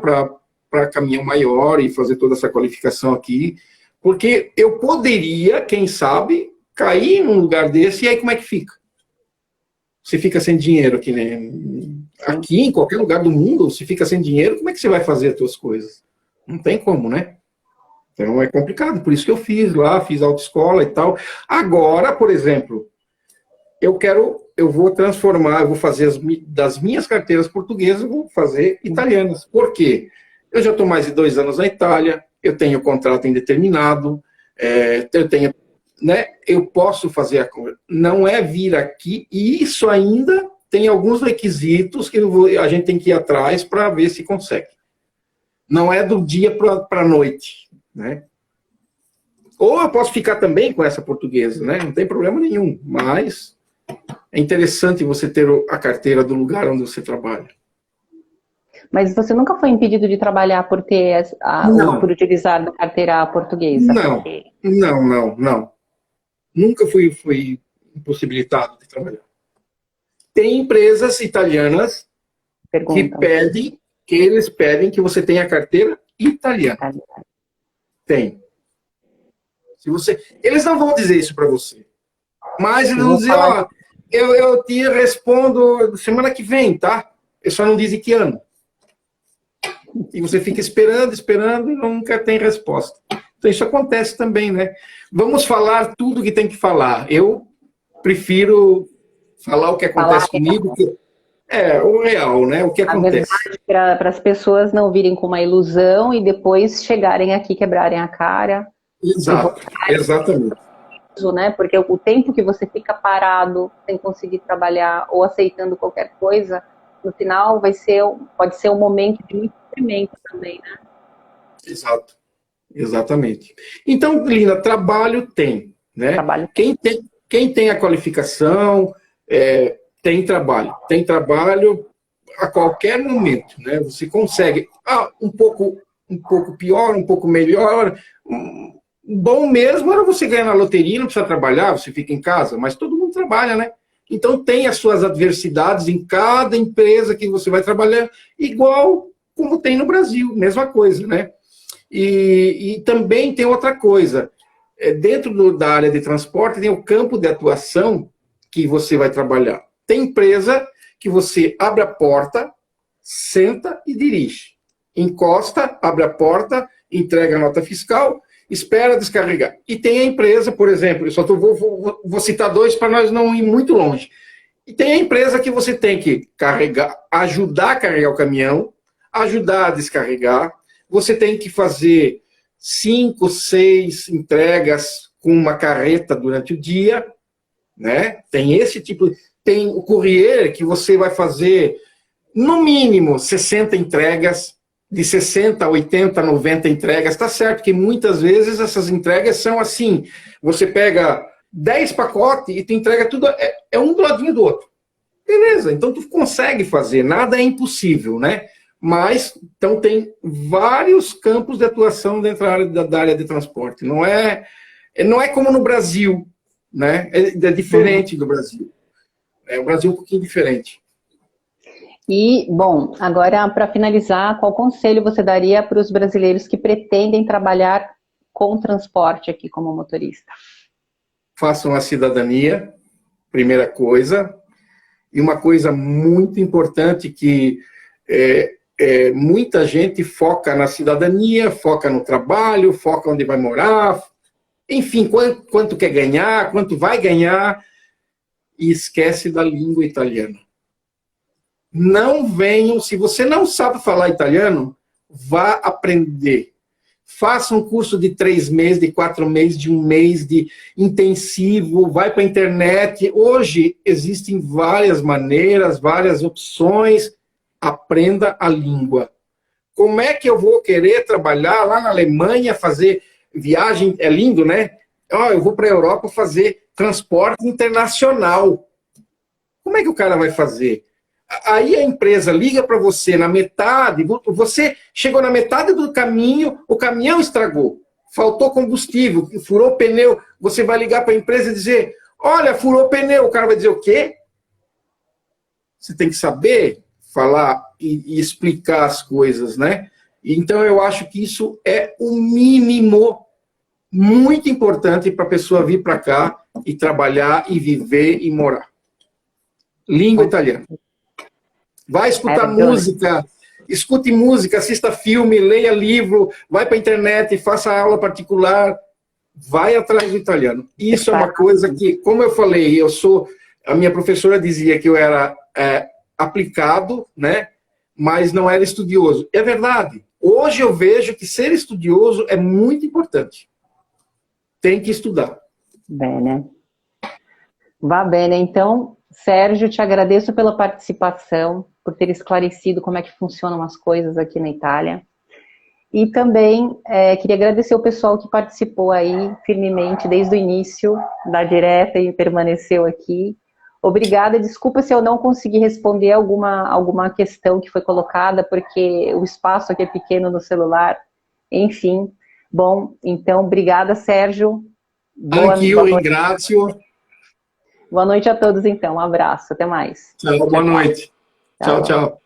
para caminhão maior e fazer toda essa qualificação aqui, porque eu poderia, quem sabe, cair num lugar desse, e aí como é que fica? Você fica sem dinheiro aqui, né? Aqui, em qualquer lugar do mundo, se fica sem dinheiro, como é que você vai fazer as suas coisas? Não tem como, né? Então é complicado, por isso que eu fiz autoescola e tal. Agora, por exemplo, eu vou fazer das minhas carteiras portuguesas, eu vou fazer italianas. Por quê? Eu já estou mais de 2 anos na Itália, eu tenho contrato indeterminado, eu posso fazer não é vir aqui, e isso ainda tem alguns requisitos que a gente tem que ir atrás para ver se consegue. Não é do dia para a noite, né? Ou eu posso ficar também com essa portuguesa, né? Não tem problema nenhum, mas é interessante você ter a carteira do lugar onde você trabalha. Mas você nunca foi impedido de trabalhar por ter por utilizar a carteira portuguesa? Não. Nunca fui impossibilitado de trabalhar. Tem empresas italianas que eles pedem que você tenha a carteira italiana. tem. Eles não vão dizer isso para você. Mas eles vão dizer, ó, eu te respondo semana que vem, tá? Eles só não dizem que ano. E você fica esperando e nunca tem resposta. Então isso acontece também, né? Vamos falar tudo que tem que falar. Eu prefiro falar o que acontece comigo, o real, né? O que acontece. A verdade, para as pessoas não virem com uma ilusão e depois chegarem aqui, quebrarem a cara. Exato, exatamente. Né? Porque o tempo que você fica parado sem conseguir trabalhar ou aceitando qualquer coisa, no final pode ser um momento de muito sofrimento também, né? Exato, exatamente. Então, Lina, trabalho tem, né? Trabalho. Quem tem a qualificação, tem trabalho a qualquer momento, né? Você consegue, um pouco pior, um pouco melhor. Bom mesmo era você ganhar na loteria, não precisa trabalhar, você fica em casa, mas todo mundo trabalha, né? Então tem as suas adversidades em cada empresa que você vai trabalhar, igual como tem no Brasil, mesma coisa, né? E também tem outra coisa, dentro da área de transporte tem o campo de atuação que você vai trabalhar. Tem empresa que você abre a porta, senta e dirige. Encosta, abre a porta, entrega a nota fiscal, espera descarregar. E tem a empresa, por exemplo, eu só vou citar dois para nós não ir muito longe. E tem a empresa que você tem que carregar, ajudar a carregar o caminhão, ajudar a descarregar, você tem que fazer 5, 6 entregas com uma carreta durante o dia, né? Tem esse tipo, tem o courier que você vai fazer no mínimo 60 entregas, de 60, 80, 90 entregas, tá certo que muitas vezes essas entregas são assim, você pega 10 pacotes e tu entrega tudo, um do ladinho do outro. Beleza, então tu consegue fazer, nada é impossível, né? Mas, então tem vários campos de atuação dentro da área de transporte, não é como no Brasil, né? É diferente do Brasil. O Brasil é um pouquinho diferente. E, bom, agora para finalizar, qual conselho você daria para os brasileiros que pretendem trabalhar com transporte aqui como motorista? Façam a cidadania, primeira coisa. E uma coisa muito importante que muita gente foca na cidadania, foca no trabalho, foca onde vai morar, enfim, quanto quer ganhar, quanto vai ganhar, e esquece da língua italiana. Não venham, se você não sabe falar italiano, vá aprender. Faça um curso de 3 meses, de 4 meses, de 1 mês, de intensivo, vai para a internet. Hoje existem várias maneiras, várias opções. Aprenda a língua. Como é que eu vou querer trabalhar lá na Alemanha, fazer viagem, é lindo, né? Eu vou para a Europa fazer transporte internacional. como é que o cara vai fazer? Aí a empresa liga para você na metade, você chegou na metade do caminho, o caminhão estragou, faltou combustível, furou pneu, você vai ligar para a empresa e dizer, olha, furou pneu, o cara vai dizer o quê? Você tem que saber falar e explicar as coisas, né? Então eu acho que isso é o mínimo muito importante para a pessoa vir para cá e trabalhar e viver e morar. Língua italiana. Vai escutar música, escute música, assista filme, leia livro, vai para a internet, faça aula particular, vai atrás do italiano. Isso é uma coisa que, como eu falei, a minha professora dizia que eu era aplicado, né, mas não era estudioso. É verdade. Hoje eu vejo que ser estudioso é muito importante. Tem que estudar. Bene. Va bene. Então, Sérgio, te agradeço pela participação, por ter esclarecido como é que funcionam as coisas aqui na Itália. E também queria agradecer o pessoal que participou aí firmemente desde o início da direta e permaneceu aqui. Obrigada, desculpa se eu não consegui responder alguma questão que foi colocada, porque o espaço aqui é pequeno no celular. Enfim, bom, então, obrigada, Sérgio. Boa noite. Boa noite a todos, então. Um abraço, até mais. Tchau, boa noite. Tchau, tchau.